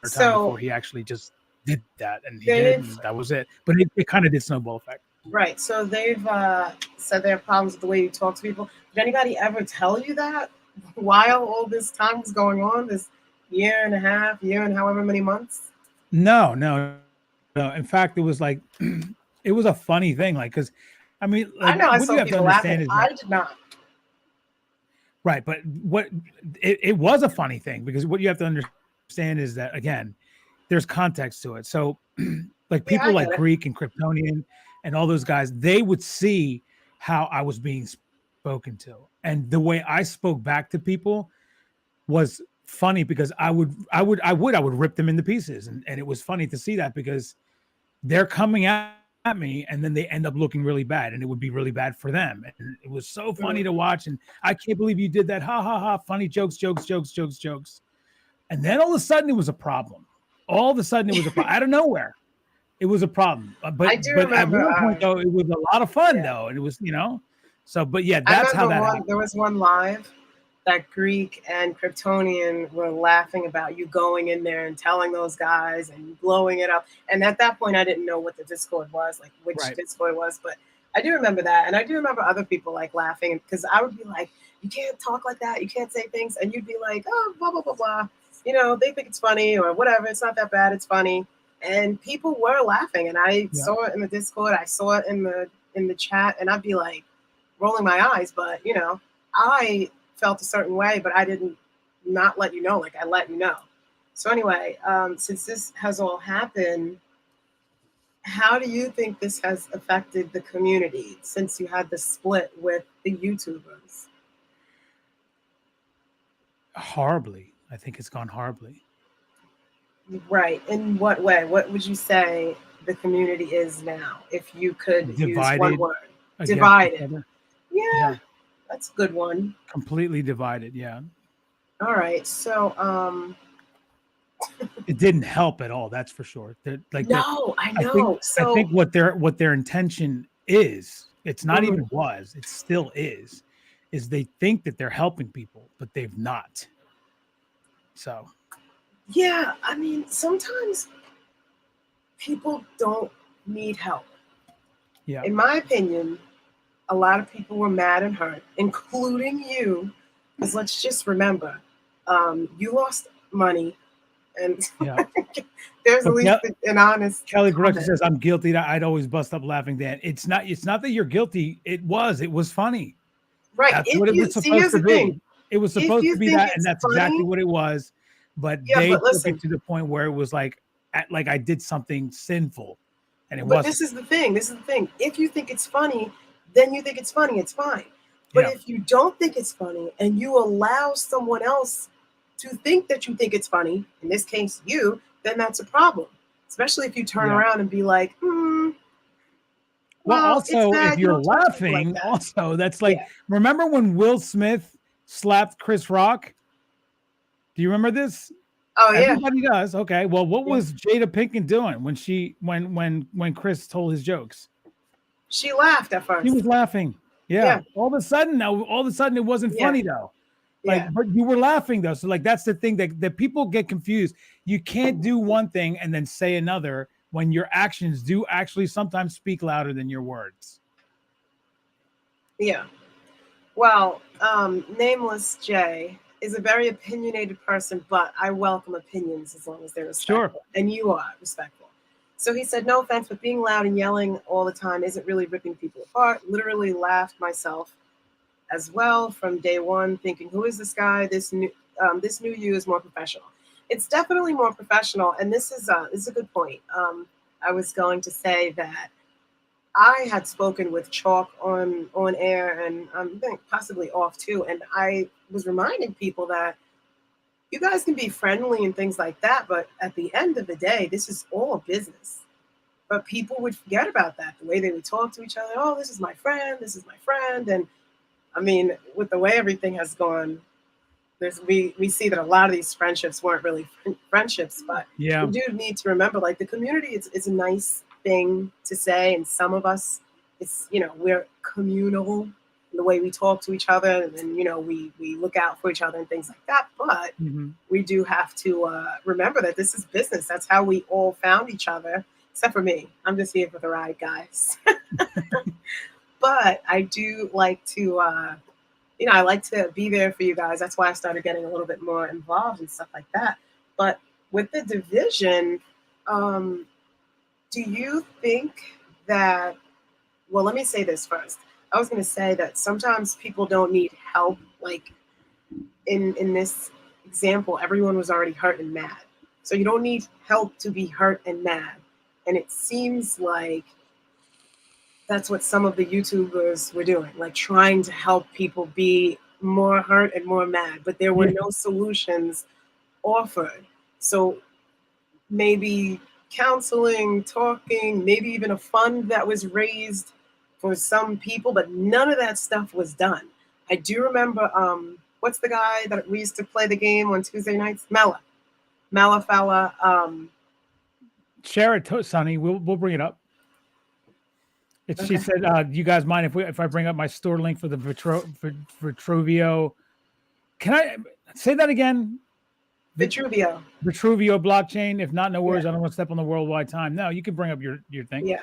of time before he actually just did that. And he did, and that was it. But it kind of did snowball effect. Right. So they've said they have problems with the way you talk to people. Did anybody ever tell you that while all this time was going on, this year and however many months? No. In fact, it was like, it was a funny thing. Like, because, I mean, like, I know I what saw you have to people understand laughing. is I did not. right. But what it was a funny thing because what you have to understand is that, again, there's context to it. So, like people like Greek and Kryptonian and all those guys, they would see how I was being spoken to. And the way I spoke back to people was funny because I would rip them into pieces. And it was funny to see that because they're coming at me and then they end up looking really bad and it would be really bad for them. And it was so funny to watch. And I can't believe you did that. Ha ha ha. Funny jokes. And then all of a sudden it was a problem. All of a sudden it was a problem out of nowhere. It was a problem. But at one point though, it was a lot of fun though. And it was, so, but yeah, that's how that happened. There was one live that Greek and Kryptonian were laughing about you going in there and telling those guys and blowing it up. And at that point, I didn't know what the Discord was, like which Discord was, but I do remember that. And I do remember other people like laughing because I would be like, you can't talk like that. You can't say things. And you'd be like, oh, blah, blah, blah, blah. They think it's funny or whatever. It's not that bad. It's funny. And people were laughing. And I saw it in the Discord. I saw it in the chat. And I'd be like rolling my eyes. But, I felt a certain way, but I didn't not let you know, like I let you know. So anyway, since this has all happened, how do you think this has affected the community since you had the split with the YouTubers? Horribly. I think it's gone horribly. Right. In what way? What would you say the community is now? If you could use one word. Divided. Yeah. That's a good one. Completely divided, yeah. All right. So it didn't help at all, that's for sure. I know. I think what their intention is, it's not even was, it still is they think that they're helping people, but they've not. So yeah, I mean, sometimes people don't need help. Yeah. In my opinion, a lot of people were mad and hurt, including you, because let's just remember, you lost money, and there's at least an honest. Kelly Brooks says, "I'm guilty. I'd always bust up laughing, Dan." It's not that you're guilty. It was funny. Right. That's what it was supposed to be. It was supposed to be that, and that's exactly what it was. But they took it to the point where it was like I did something sinful, and it wasn't. But this is the thing. If you think it's funny, then you think it's funny, it's fine. But if you don't think it's funny and you allow someone else to think that you think it's funny, in this case you, then that's a problem. Especially if you turn around and be like, well, also, if you're laughing, like also, that's like, remember when Will Smith slapped Chris Rock? Do you remember this? Oh, yeah. Everybody does. Okay. Well, what was Jada Pinkett doing when Chris told his jokes? She laughed at first. She was laughing. Yeah. All of a sudden, it wasn't funny though. Like, but you were laughing though. So like, that's the thing that people get confused. You can't do one thing and then say another when your actions do actually sometimes speak louder than your words. Yeah. Well, Nameless J is a very opinionated person, but I welcome opinions as long as they're Sure. respectful. And you are respectful. So he said, no offense, but being loud and yelling all the time isn't really ripping people apart. Literally laughed myself as well from day one, thinking, who is this guy? This new you is more professional. It's definitely more professional, and this is a good point. I was going to say that I had spoken with Chalk on air, and I think possibly off too, and I was reminding people that you guys can be friendly and things like that, but at the end of the day, this is all business. But people would forget about that, the way they would talk to each other. Oh, this is my friend. This is my friend. And I mean, with the way everything has gone, we see that a lot of these friendships weren't really friendships, but Yeah. we do need to remember, like, the community is a nice thing to say, and some of us, it's, we're communal in the way we talk to each other, and we look out for each other and things like that. But we do have to remember that this is business. That's how we all found each other, except for me. I'm just here for the ride, guys. But I do like to I like to be there for you guys. That's why I started getting a little bit more involved and stuff like that. But with the division, do you think that, well, let me say this first. I was going to say that sometimes people don't need help. Like in this example, everyone was already hurt and mad. So you don't need help to be hurt and mad. And it seems like that's what some of the YouTubers were doing, like trying to help people be more hurt and more mad, but there were no solutions offered. So maybe counseling, talking, maybe even a fund that was raised for some people, but none of that stuff was done. I do remember, what's the guy that we used to play the game on Tuesday nights? Mela fella. Share it, Sonny. We'll bring it up. Okay. She said, "You guys mind if I bring up my store link for the Vitruvio? Can I say that again? Vitruvio blockchain. If not, no worries. I don't want to step on the worldwide time. No, you can bring up your thing. Yeah,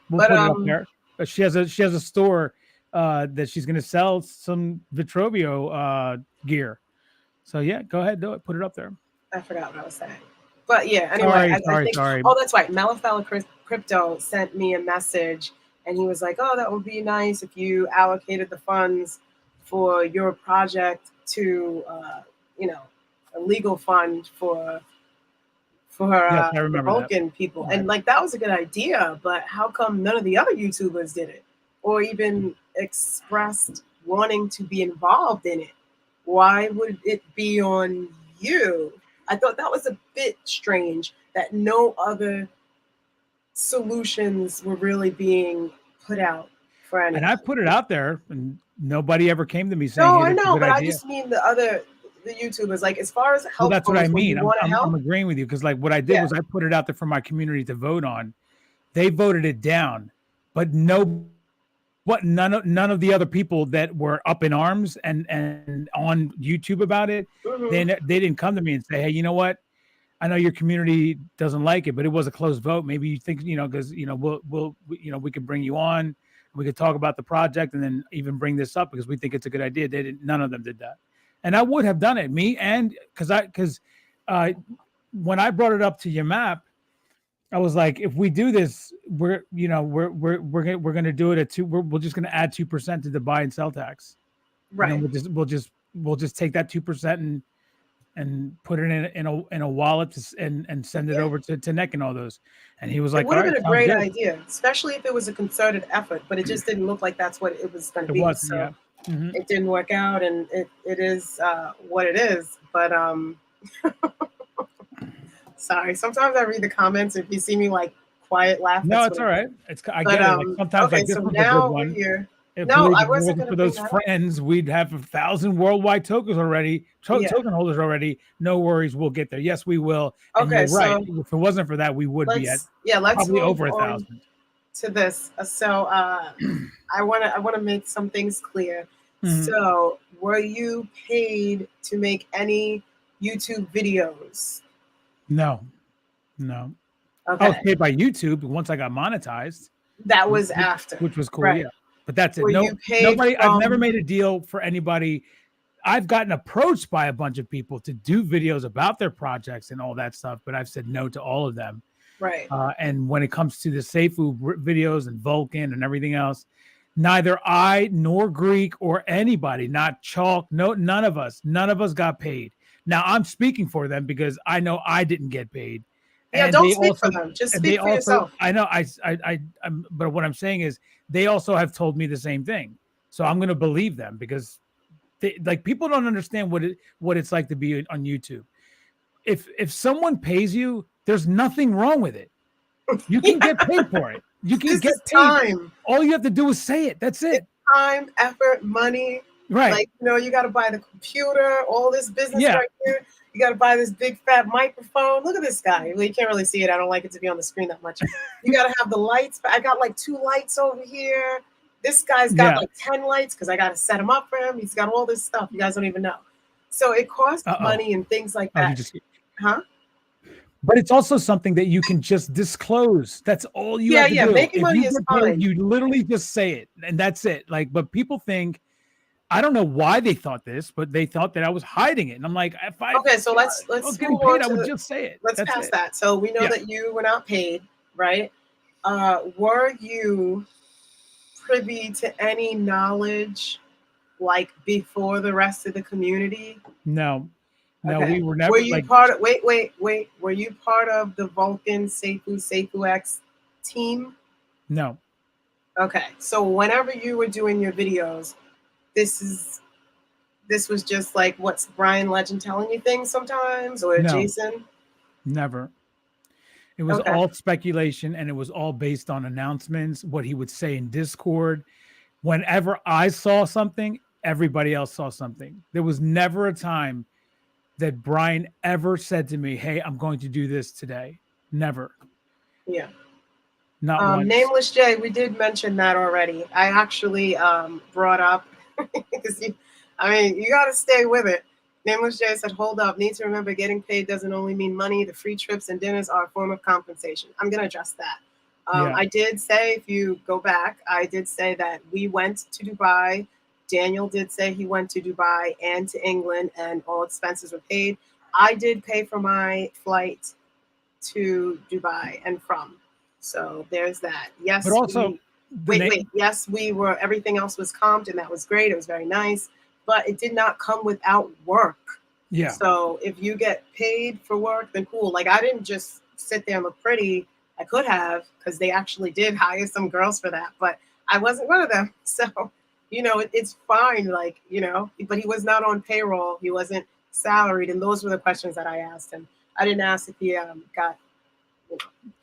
we'll put it up there. She has a store that she's going to sell some Vitruvio gear. So yeah, go ahead, do it. Put it up there. I forgot what I was saying. But yeah, anyway, sorry. Oh, that's right. Malafella Crypto sent me a message, and he was like, "Oh, that would be nice if you allocated the funds for your project to, a legal fund for the Vulcan people." Right. And like that was a good idea, but how come none of the other YouTubers did it, or even expressed wanting to be involved in it? Why would it be on you? I thought that was a bit strange that no other solutions were really being put out for anyone. And I put it out there, and nobody ever came to me saying, "No, I know, but idea. I just mean the YouTubers, like as far as help." Well, that's what I mean. I'm agreeing with you, because like what I did was I put it out there for my community to vote on. They voted it down, but none of the other people that were up in arms and on YouTube about it, they didn't come to me and say, "Hey, you know what? I know your community doesn't like it, but it was a close vote. Maybe you think, because we could bring you on, we could talk about the project, and then even bring this up because we think it's a good idea." None of them did that, and I would have done it. Because when I brought it up to Yamap, I was like, if we do this, we're going to do it at 2. We're just going to add 2% to the buy and sell tax. Right. And we'll just take that 2% and put it in a wallet and send it over to Nick and all those. And he was like, it would have been a great idea, especially if it was a concerted effort, but it just didn't look like that's what it was going to be. It didn't work out, and it is what it is. But sorry, sometimes I read the comments. If you see me like quiet laugh, no, it's all right. I get it. Like, sometimes okay, so now we're here. No, I wasn't going to. For those friends, we'd have 1,000 worldwide tokens already. Token holders already. No worries, we'll get there. Yes, we will. And okay, you're right. If it wasn't for that, we would be at probably over 1,000. To this, so I want to make some things clear. So, were you paid to make any YouTube videos? No. Okay. I was paid by YouTube once I got monetized. That was after, which was cool. Right. Yeah, but that's it. Nobody. I've never made a deal for anybody. I've gotten approached by a bunch of people to do videos about their projects and all that stuff, but I've said no to all of them. Right. And when it comes to the Safuu videos and Vulcan and everything else, neither I nor Greek or anybody, not Chalk, none of us got paid. Now I'm speaking for them because I know I didn't get paid. Yeah, And don't they speak also, for them. Just and speak they for also, yourself. I know but what I'm saying is they also have told me the same thing. So I'm going to believe them because like people don't understand what it's like to be on YouTube. If someone pays you, there's nothing wrong with it. You can get paid for it. You can This get is paid. time. All you have to do is say it. That's it. It's time, effort, money. Right. Like, you got to buy the computer, all this business Yeah. right here. You got to buy this big fat microphone. Look at this guy. Well, you can't really see it. I don't like it to be on the screen that much. You got to have the lights. I got like 2 lights over here. This guy's got like 10 lights because I got to set him up for him. He's got all this stuff. You guys don't even know. So it costs money and things like that. Huh? But it's also something that you can just disclose. That's all you have to do. Making money is fine. You literally just say it, and that's it. Like, but people think, I don't know why they thought this, but they thought that I was hiding it, and I'm like, okay, so let's move paid, on. I would just say it. Let's pass that. So we know that you were not paid, right? Were you privy to any knowledge, like before the rest of the community? No. No, okay. We were never. Were you part of? Wait. Were you part of the Vulcan Safuu X team? No. Okay, so whenever you were doing your videos, this was just like what's Bryan Legend telling you things sometimes, or Jason? Never. It was all speculation, and it was all based on announcements, what he would say in Discord. Whenever I saw something, everybody else saw something. There was never a time that Bryan ever said to me, "Hey, I'm going to do this today." Never. Yeah. Not once. Nameless J, we did mention that already. I actually brought up because you got to stay with it. Nameless J said, "Hold up, need to remember getting paid doesn't only mean money. The free trips and dinners are a form of compensation." I'm going to address that. I did say, if you go back, I did say that we went to Dubai. Daniel did say he went to Dubai and to England, and all expenses were paid. I did pay for my flight to Dubai and from. So there's that. Yes. But also, wait. Yes, we were. Everything else was comped, and that was great. It was very nice, but it did not come without work. Yeah. So if you get paid for work, then cool. Like, I didn't just sit there and look pretty. I could have, because they actually did hire some girls for that, but I wasn't one of them. So, it's fine. Like, but he was not on payroll. He wasn't salaried. And those were the questions that I asked him. I didn't ask if he got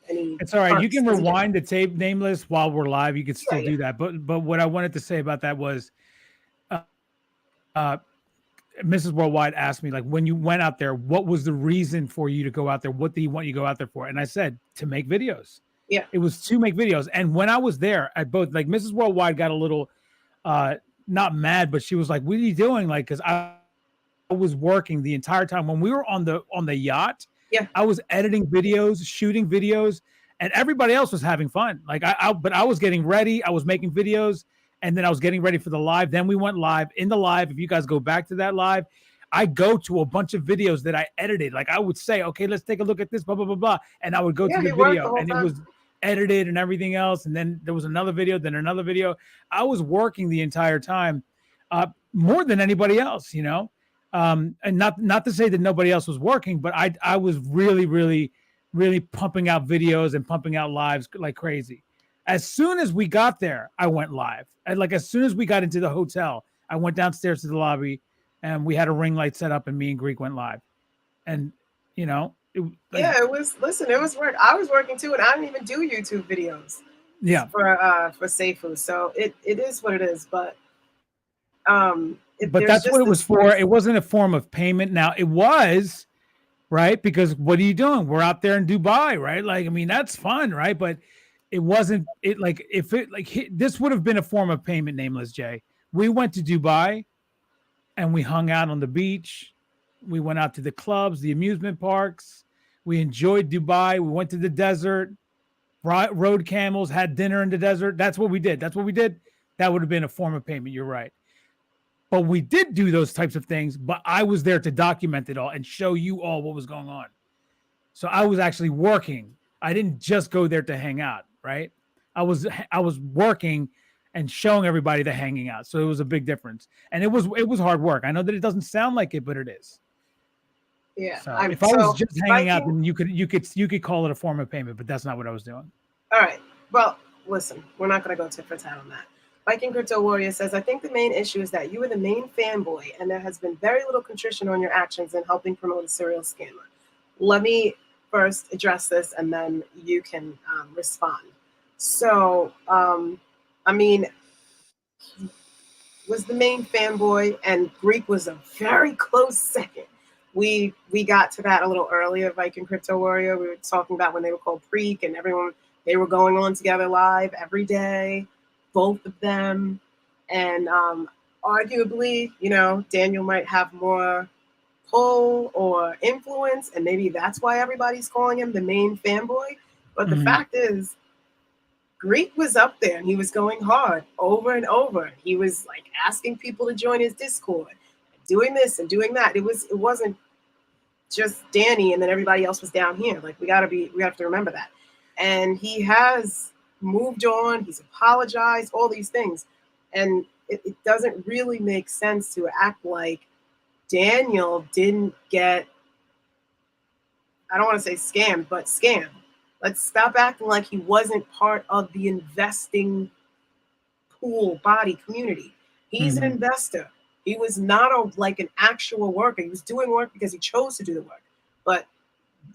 any. It's all right. You can rewind the tape, Nameless, while we're live. You can still do that. But what I wanted to say about that was, Mrs. Worldwide asked me, like, when you went out there, what was the reason for you to go out there? What do you want you to go out there for? And I said, to make videos. Yeah. It was to make videos. And when I was there at both, like, Mrs. Worldwide got a little, not mad, but she was like, "What are you doing?" Like, because I was working the entire time. When we were on the yacht, I was editing videos, shooting videos, and everybody else was having fun. Like, but I was getting ready. I was making videos. And then I was getting ready for the live. Then we went live. In the live, if you guys go back to that live, I go to a bunch of videos that I edited. Like, I would say, okay, let's take a look at this, blah, blah, blah, blah. And I would go to the video, and it was edited and everything else. And then there was another video, then another video. I was working the entire time, more than anybody else, and not to say that nobody else was working, but I was really, really, really pumping out videos and pumping out lives like crazy. As soon as we got there, I went live. And like, as soon as we got into the hotel, I went downstairs to the lobby, and we had a ring light set up, and me and Greek went live. And it was work. I was working too, and I didn't even do YouTube videos. Yeah. For Safuu. So it is what it is. But but that's what it was for. It wasn't a form of payment. Now it was, right? Because what are you doing? We're out there in Dubai, right? Like, I mean, that's fun, right? But it wasn't it like if it like this would have been a form of payment, Nameless Jay. We went to Dubai and we hung out on the beach. We went out to the clubs, the amusement parks. We enjoyed Dubai. We went to the desert, rode camels, had dinner in the desert. That's what we did. That would have been a form of payment. You're right. But we did do those types of things, but I was there to document it all and show you all what was going on. So I was actually working. I didn't just go there to hang out, right? I was working and showing everybody the hanging out. So it was a big difference. And it was hard work. I know that it doesn't sound like it, but it is. Yeah. So if I was just hanging out, then you could call it a form of payment, but that's not what I was doing. All right. Well, listen, we're not going to go tit for tat on that. Viking Crypto Warrior says, I think the main issue is that you are the main fanboy and there has been very little contrition on your actions in helping promote a serial scammer. Let me first address this and then you can respond. So, I mean, was the main fanboy and Greek was a very close second. We got to that a little earlier, Viking Crypto Warrior. We were talking about when they were called Preak and everyone, they were going on together live every day, both of them. And arguably, you know, Daniel might have more pull or influence, and maybe that's why everybody's calling him the main fanboy. But the fact is, Greek was up there and he was going hard over and over. He was like asking people to join his Discord, doing this and doing that. It wasn't just Danny and then everybody else was down here. Like we have to remember that. And he has moved on, he's apologized, all these things. And it doesn't really make sense to act like Daniel didn't get, I don't want to say scammed, but scammed. Let's stop acting like he wasn't part of the investing pool body community. He's an investor. He was not like an actual worker. He was doing work because he chose to do the work. But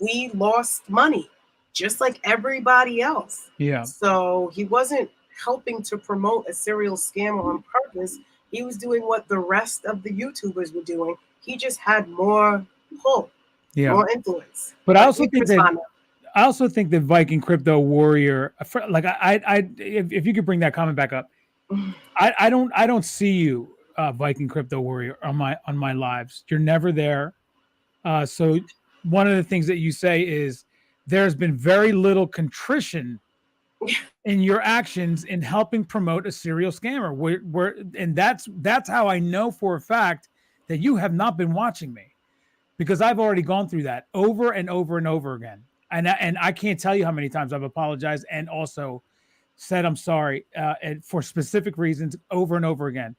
we lost money, just like everybody else. Yeah. So he wasn't helping to promote a serial scammer on purpose. He was doing what the rest of the YouTubers were doing. He just had more pull, more influence. But I also think that Viking Crypto Warrior, like if you could bring that comment back up, I don't see you, Viking Crypto Warrior, on my lives. You're never there. So one of the things that you say is there's been very little contrition in your actions in helping promote a serial scammer. And that's how I know for a fact that you have not been watching me, because I've already gone through that over and over and over again. And I can't tell you how many times I've apologized and also said I'm sorry and for specific reasons over and over again.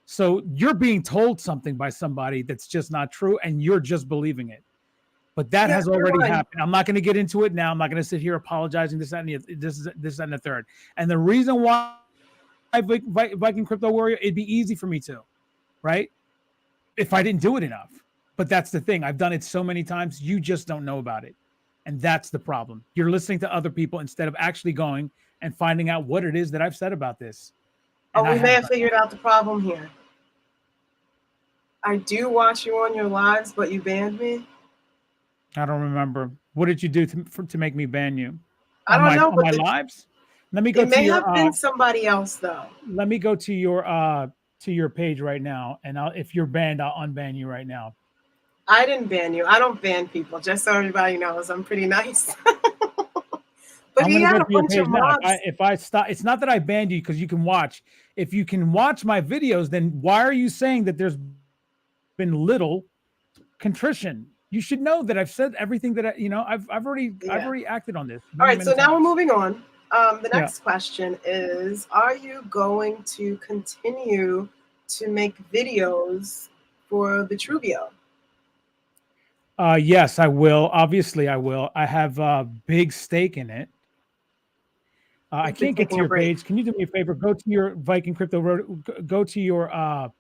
So you're being told something by somebody that's just not true, and you're just believing it. But that has already happened. I'm not going to get into it now. I'm not going to sit here apologizing this and the third. And the reason why Viking Crypto Warrior, it'd be easy for me to, right? If I didn't do it enough. But that's the thing. I've done it so many times. You just don't know about it. And that's the problem. You're listening to other people instead of actually going and finding out what it is that I've said about this. And we may have figured out the problem here. I do watch you on your lives, but you banned me. I don't remember. What did you do to make me ban you? I don't know. On my lives? Let me go to your... It may have been somebody else, though. Let me go to your page right now, and if you're banned, I'll unban you right now. I didn't ban you. I don't ban people, just so everybody knows. I'm pretty nice. But he had a bunch of mobs. If I stop, it's not that I banned you because you can watch. If you can watch my videos, then why are you saying that there's been little contrition? You should know that I've said everything that I've already acted on this. All right, so now we're moving on. The next question is: are you going to continue to make videos for the Truvio? Yes, I will. Obviously, I will. I have a big stake in it. I can't get to your page. Can you do me a favor? Go to your Viking Crypto Road. Go to your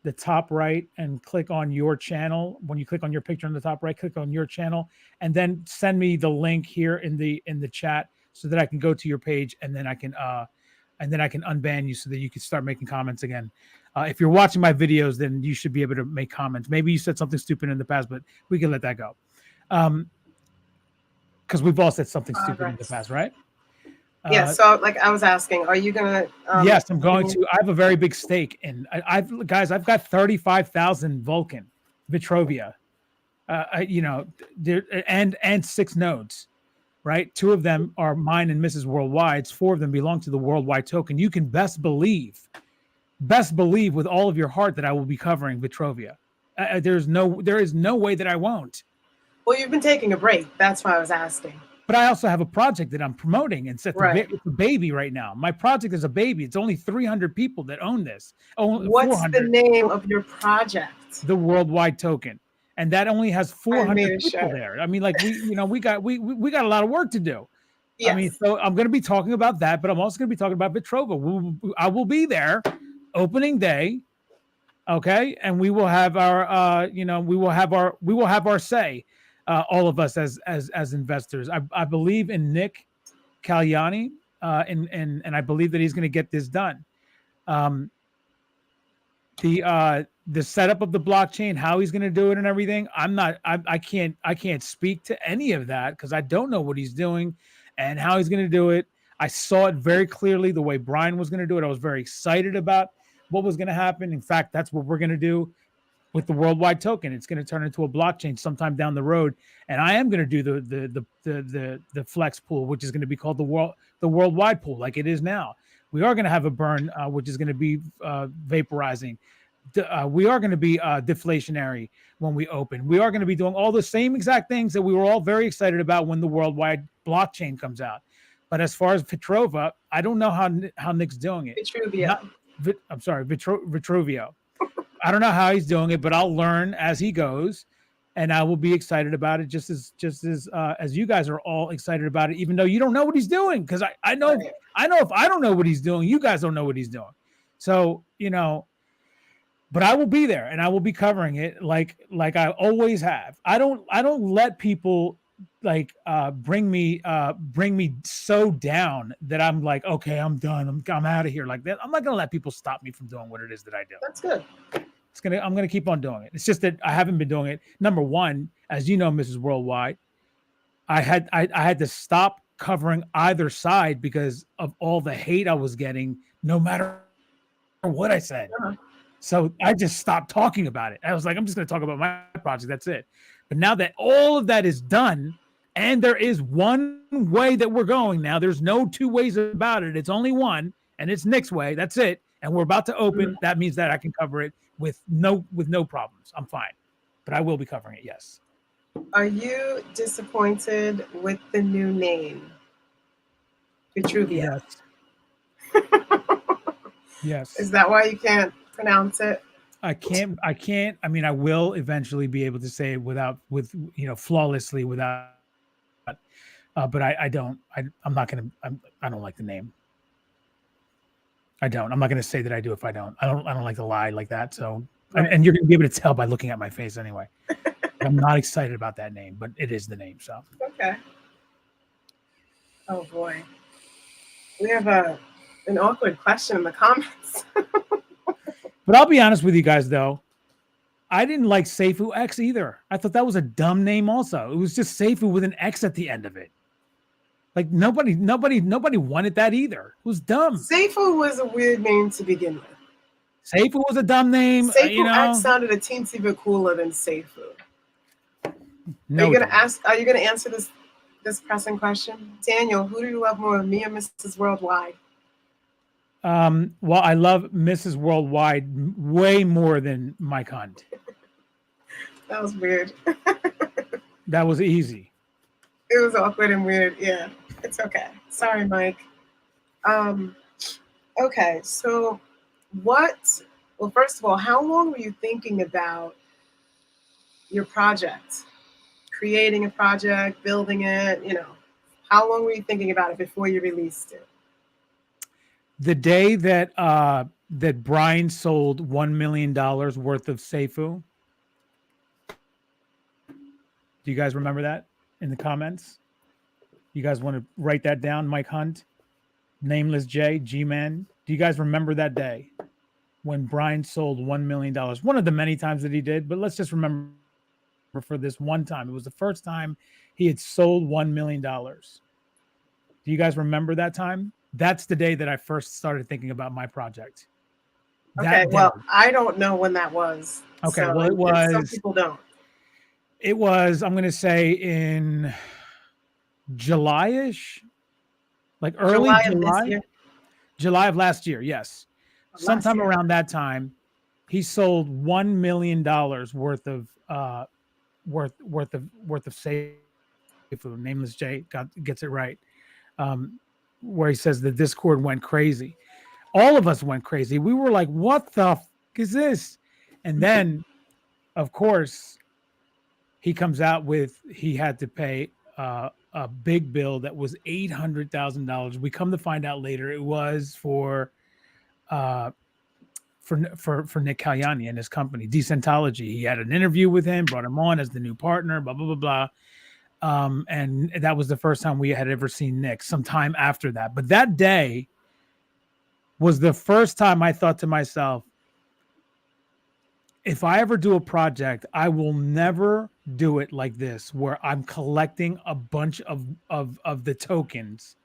the top right and click on your channel. When you click on your picture on the top right, click on your channel, and then send me the link here in the chat so that I can go to your page, and then I can unban you so that you can start making comments again. If you're watching my videos, then you should be able to make comments. Maybe you said something stupid in the past, but we can let that go. Because we've all said something stupid in the past, right? Yeah, so like I was asking, are you gonna? Yes, I'm going to. I have a very big stake in. I've got 35,000 Vulcan, Vitrovia, and 6 nodes, right? 2 of them are mine and Mrs. Worldwide's. 4 of them belong to the Worldwide token. You can best believe best believe with all of your heart that I will be covering Vitrovia. There is no way that I won't. Well, you've been taking a break. That's why I was asking. But I also have a project that I'm promoting, and Right. it's a baby right now. My project is a baby. It's only 300 people that own this. Only What's the 400. name of your project? The worldwide token, and that only has I 400 made a people shirt. there. I mean, like we got a lot of work to do. I mean, Yes. so I'm going to be talking about that, but I'm also going to be talking about Vitrova. I will be there opening day. Okay. And we will have our, we will have our say, all of us as investors. I believe in Nick Cagliani, and I believe that he's going to get this done. Um, the setup of the blockchain, how he's going to do it and everything, I can't speak to any of that because I don't know what he's doing and how he's going to do it. I saw it very clearly the way Bryan was going to do it. I was very excited about what was going to happen. In fact, that's what we're going to do with the worldwide token. It's going to turn into a blockchain sometime down the road, and I am going to do the flex pool, which is going to be called the worldwide pool, like it is now. We are going to have a burn, which is going to be vaporizing. We are going to be deflationary when we open. We are going to be doing all the same exact things that we were all very excited about when the worldwide blockchain comes out. But as far as Petrova, I don't know how Nick's doing it. Vitruvio. I'm sorry, Vitruvio. I don't know how he's doing it, but I'll learn as he goes, and I will be excited about it just as you guys are all excited about it, even though you don't know what he's doing. Because I know Right. if I don't know what he's doing, you guys don't know what he's doing. So but I will be there and I will be covering it like I always have. I don't let people like bring me so down that I'm like, okay, I'm done. I'm out of here like that. I'm not gonna let people stop me from doing what it is that I do. That's good. I'm gonna keep on doing it. It's just that I haven't been doing it. Number one, as you know, Mrs. Worldwide, I had to stop covering either side because of all the hate I was getting, no matter what I said. Uh-huh. So I just stopped talking about it. I was like, I'm just going to talk about my project. That's it. But now that all of that is done, and there is one way that we're going now, there's no two ways about it. It's only one, and it's Nick's way. That's it. And we're about to open. Mm-hmm. That means that I can cover it with no problems. I'm fine. But I will be covering it. Yes. Are you disappointed with the new name, Vitruvia? Yes. Yes. Is that why you can't pronounce it? I can't. I mean, I will eventually be able to say it flawlessly without. But I don't. I'm not gonna. I don't like the name. I don't. I'm not gonna say that I do if I don't. I don't like to lie like that. So, right. and you're gonna be able to tell by looking at my face anyway. I'm not excited about that name, but it is the name. So. Okay. Oh boy, we have an awkward question in the comments. But I'll be honest with you guys, though. I didn't like Safuu X either. I thought that was a dumb name also. It was just Safuu with an X at the end of it. Like nobody wanted that either. It was dumb. Safuu was a weird name to begin with. Safuu was a dumb name. Safuu X sounded a teensy bit cooler than Safuu. No. Are you gonna answer this pressing question? Daniel, who do you love more, me or Mrs. Worldwide? Well, I love Mrs. Worldwide way more than Mike Hunt. That was weird. That was easy. It was awkward and weird. Yeah, it's okay. Sorry, Mike. Okay, so well, first of all, how long were you thinking about your project? Creating a project, building it, how long were you thinking about it before you released it? The day that Bryan sold $1 million worth of Safuu. Do you guys remember that in the comments? You guys want to write that down? Mike Hunt, Nameless J, G-Man. Do you guys remember that day when Bryan sold $1 million? One of the many times that he did, but let's just remember for this one time. It was the first time he had sold $1 million. Do you guys remember that time? That's the day that I first started thinking about my project. Okay, well, I don't know when that was. Okay, so well, it was. Some people don't. It was, I'm going to say in July-ish, like early July of last year, yes. last sometime year. around that time, he sold $1 million worth of Safuu. Nameless Jay gets it right, where he says the Discord went crazy. All of us went crazy. We were like, "What the is this?" And then, of course, he comes out with he had to pay a big bill that was $800,000. We come to find out later it was uh, for Nick Kalyani and his company, Decentology. He had an interview with him, brought him on as the new partner, blah, blah, blah, blah. And that was the first time we had ever seen Nick. Sometime after that. But that day was the first time I thought to myself, if I ever do a project, I will never do it like this, where I'm collecting a bunch of the tokens.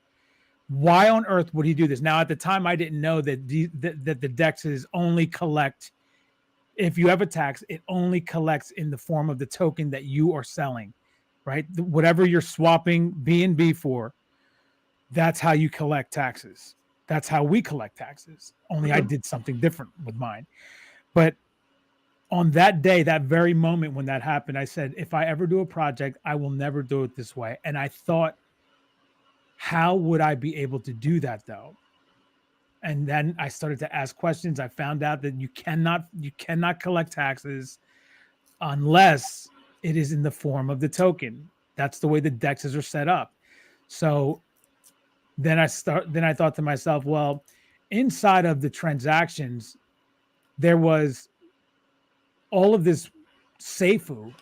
Why on earth would he do this? Now, at the time, I didn't know that the dexes only collect. If you have a tax, it only collects in the form of the token that you are selling, right? Whatever you're swapping BNB for, that's how you collect taxes. That's how we collect taxes. Only I did something different with mine. But on that day, that very moment when that happened, I said, if I ever do a project, I will never do it this way. And I thought, how would I be able to do that though? And then I started to ask questions. I found out that you cannot collect taxes unless it is in the form of the token. That's the way the dexes are set up. So then I thought to myself, well, inside of the transactions, there was all of this Safuu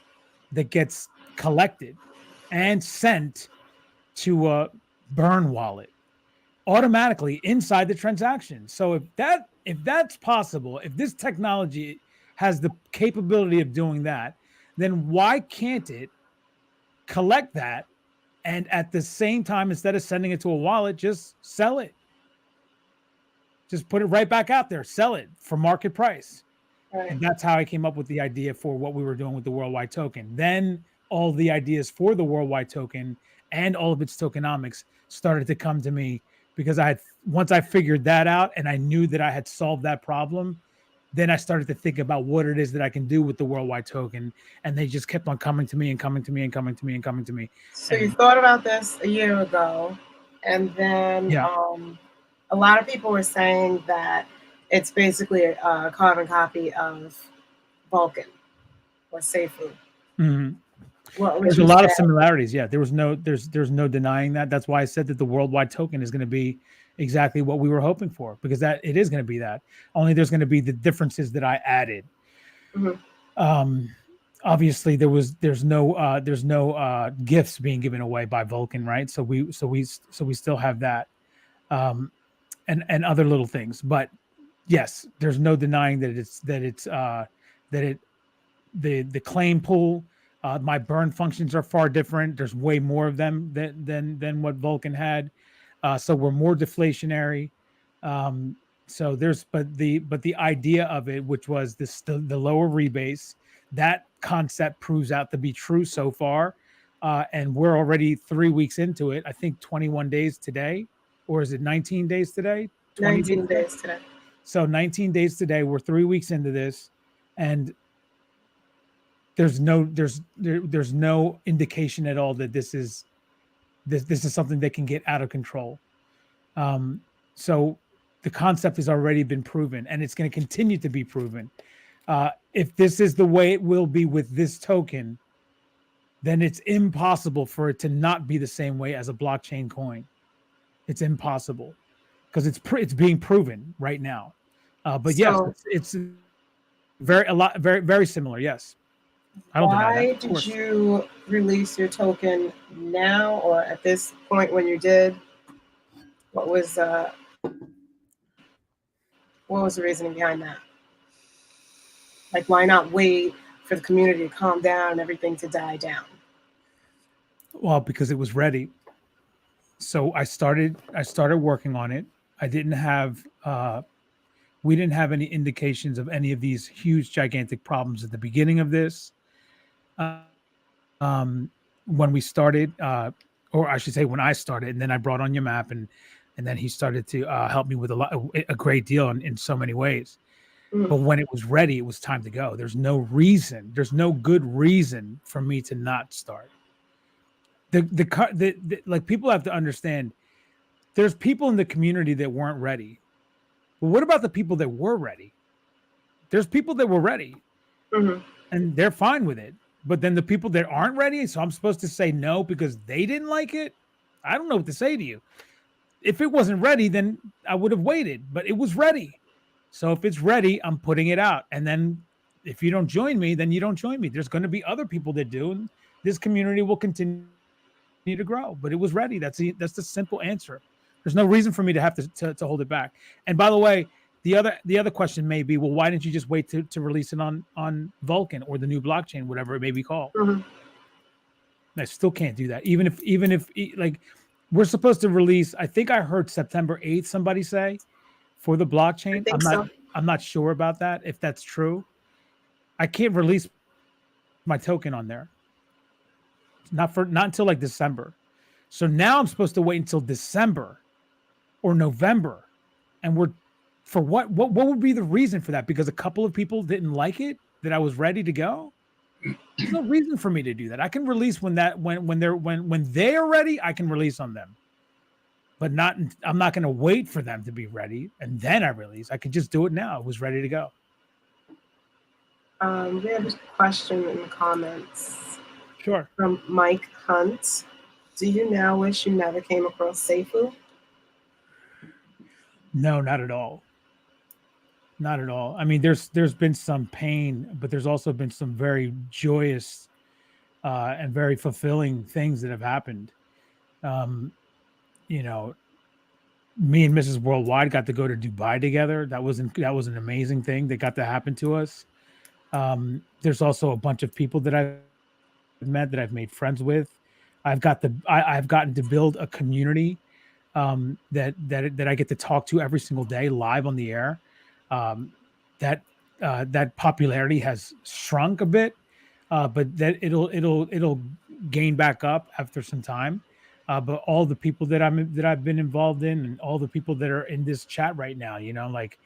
that gets collected and sent to a burn wallet automatically inside the transaction. So if that's possible, if this technology has the capability of doing that, then why can't it collect that and at the same time, instead of sending it to a wallet, just sell it? Just put it right back out there, sell it for market price. Right. And that's how I came up with the idea for what we were doing with the worldwide token. Then all the ideas for the worldwide token and all of its tokenomics started to come to me, because once I figured that out and I knew that I had solved that problem, then I started to think about what it is that I can do with the worldwide token. And they just kept on coming to me and coming to me and coming to me and coming to me. So you thought about this a year ago, and then a lot of people were saying that it's basically a carbon copy of Vulcan or Safuu. Mm-hmm. There's a lot of similarities. Yeah, there's no denying that. That's why I said that the worldwide token is going to be exactly what we were hoping for, because that it is going to be that. Only there's going to be the differences that I added. Mm-hmm. Obviously, there's no gifts being given away by Vulcan, right? So we still have that, and other little things. But yes, there's no denying that the claim pool. My burn functions are far different. There's way more of them than what Vulcan had. So we're more deflationary. So there's but the idea of it, which was the lower rebase, that concept proves out to be true so far. And we're already 3 weeks into it. I think 21 days today, or is it 19 days today? 19 days today. So 19 days today. We're 3 weeks into this, and there's no indication at all that this is something that can get out of control. So the concept has already been proven, and it's going to continue to be proven. If this is the way it will be with this token, then it's impossible for it to not be the same way as a blockchain coin. It's impossible, because it's being proven right now. But yes, it's very similar. Yes. I don't deny that. Why did you release your token now, or at this point when you did? What was the reasoning behind that? Like, why not wait for the community to calm down and everything to die down? Well, because it was ready. So I started working on it. I didn't have we didn't have any indications of any of these huge, gigantic problems at the beginning of this. When we started, or I should say when I started, and then I brought on your map, and and then he started to help me with a great deal in so many ways. Mhm. But when it was ready, it was time to go. There's no reason, there's no good reason for me to not start. Like, people have to understand, there's people in the community that weren't ready. But what about the people that were ready? There's people that were ready Mhm. and they're fine with it. But then the people that aren't ready, so I'm supposed to say no because they didn't like it? I don't know what to say to you. If it wasn't ready, then I would have waited, but it was ready. So if it's ready, I'm putting it out. And then if you don't join me, then you don't join me. There's going to be other people that do, and this community will continue to grow. But it was ready. That's the simple answer. There's no reason for me to have to hold it back. And by the way, the other question may be, well, why didn't you just wait to release it on Vulcan or the new blockchain, whatever it may be called? Mhm. I still can't do that. Even if like, we're supposed to release, I think I heard September 8th, somebody say, for the I blockchain. think so. I'm not sure about that, if that's true. I can't release my token on there. Not until like December. So now I'm supposed to wait until December or November. And we're for what would be the reason for that? Because a couple of people didn't like it, that I was ready to go? There's no reason for me to do that. I can release when they're ready, I can release on them. But not I'm not going to wait for them to be ready and then I release. I could just do it now. It was ready to go. We have a question in the comments Sure. from Mike Hunt. Do you now wish you never came across Safuu? No, not at all. Not at all. I mean, there's been some pain, but there's also been some very joyous and very fulfilling things that have happened. Um, you know, me and Mrs. Worldwide got to go to Dubai together. That was an amazing thing that got to happen to us. There's also a bunch of people that I've met, that I've made friends with. I've gotten to build a community that I get to talk to every single day live on the air. Um, that that popularity has shrunk a bit, but that it'll gain back up after some time. But all the people that I've been involved in, and all the people that are in this chat right now, like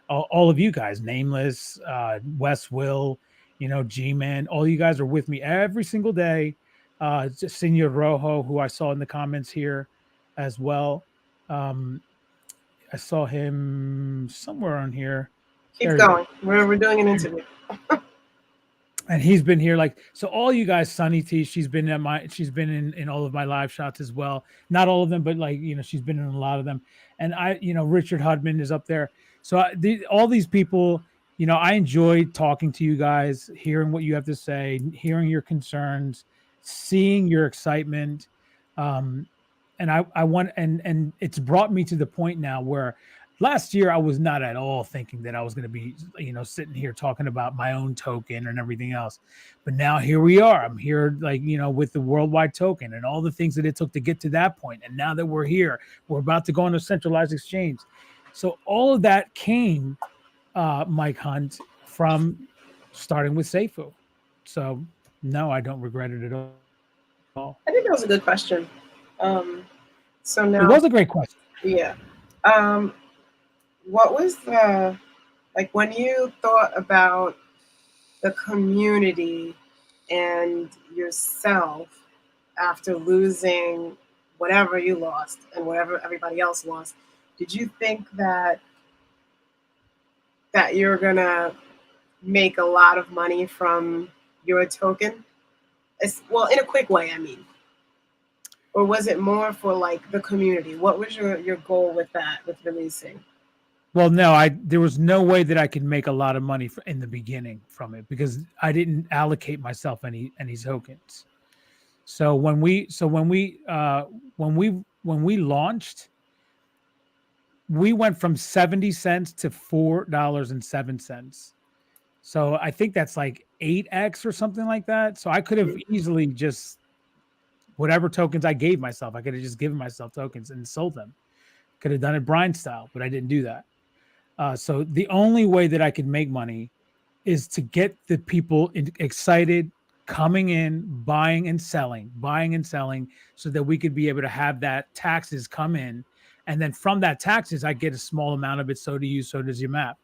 all of you guys, Nameless, Wes Will, G Man, all you guys are with me every single day. Senor Rojo, who I saw in the comments here as well. Um, I saw him somewhere on here. Keep There he is. going. We're doing an interview. And he's been here, like, so all you guys. Sunny T, she's been in all of my live shots as well. Not all of them, but like, she's been in a lot of them. And Richard Hudman is up there. So all these people, I enjoy talking to you guys, hearing what you have to say, hearing your concerns, seeing your excitement. And I want, and it's brought me to the point now where last year I was not at all thinking that I was going to be, sitting here talking about my own token and everything else. But now here we are. I'm here, like, with the worldwide token and all the things that it took to get to that point. And now that we're here, we're about to go on a centralized exchange. So all of that came, Mike Hunt, from starting with Safuu. So no, I don't regret it at all. I think that was a good question. So now, It was a great question. yeah. What was like when you thought about the community and yourself after losing whatever you lost and whatever everybody else lost? Did you think that you're gonna make a lot of money from your token? Well, in a quick way, I mean. Or was it more for like the community? What was your goal with that, with releasing? Well, no, there was no way that I could make a lot of money in the beginning from it, because I didn't allocate myself any tokens. So when we launched, we went from 70 cents to $4.07. So I think that's like 8x or something like that. So I could have easily just, whatever tokens I gave myself, I could have just given myself tokens and sold them. Could have done it Bryan style, but I didn't do that. So the only way that I could make money is to get the people excited, coming in, buying and selling, so that we could be able to have that taxes come in, and then from that taxes, I get a small amount of it. So do you. So does your map.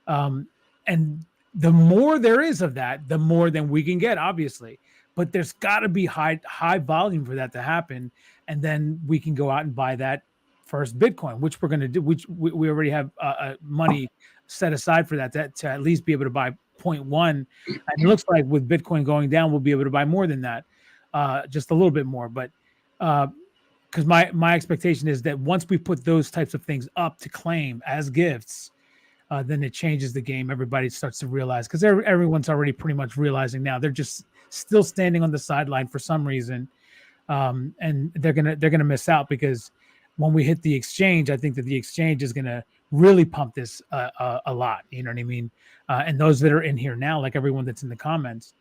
And the more there is of that, the more than we can get, obviously. But there's got to be high volume for that to happen, and then we can go out and buy that first Bitcoin, which we're going to do. Which we already have money set aside for that to at least be able to buy 0.1. And it looks like with Bitcoin going down, we'll be able to buy more than that, just a little bit more. But because my expectation is that once we put those types of things up to claim as gifts, then it changes the game. Everybody starts to realize, because everyone's already pretty much realizing now. They're just still standing on the sideline for some reason, and they're gonna miss out, because when we hit the exchange, I think that the exchange is gonna really pump this a lot. You know what I mean? And those that are in here now, like everyone that's in the comments,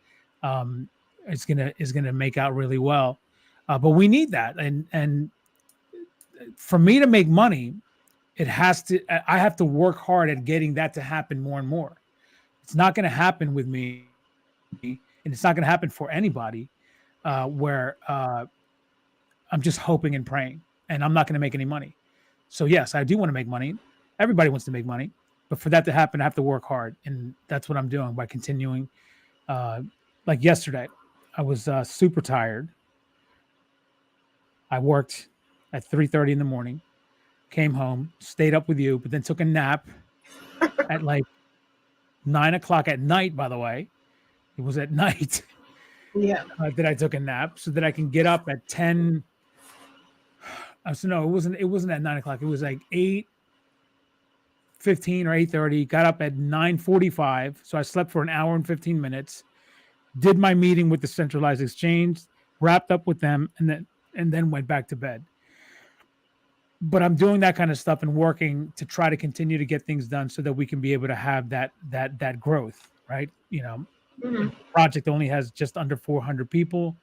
is gonna make out really well. But we need that, and for me to make money, I have to work hard at getting that to happen more and more. It's not going to happen with me, and it's not going to happen for anybody, where I'm just hoping and praying, and I'm not going to make any money. So yes, I do want to make money. Everybody wants to make money, but for that to happen, I have to work hard, and that's what I'm doing by continuing. Like yesterday, I was super tired. I worked at 3:30 in the morning. Came home, stayed up with you, but then took a nap at like 9 o'clock at night. By the way, it was at night that I took a nap so that I can get up at 10. So no, it wasn't at 9 o'clock. It was like 8:15 or 8:30. Got up at 9:45. So I slept for an hour and 15 minutes. Did my meeting with the centralized exchange, wrapped up with them, and then went back to bed. But I'm doing that kind of stuff and working to try to continue to get things done so that we can be able to have that growth, right? The project only has just under 400 people.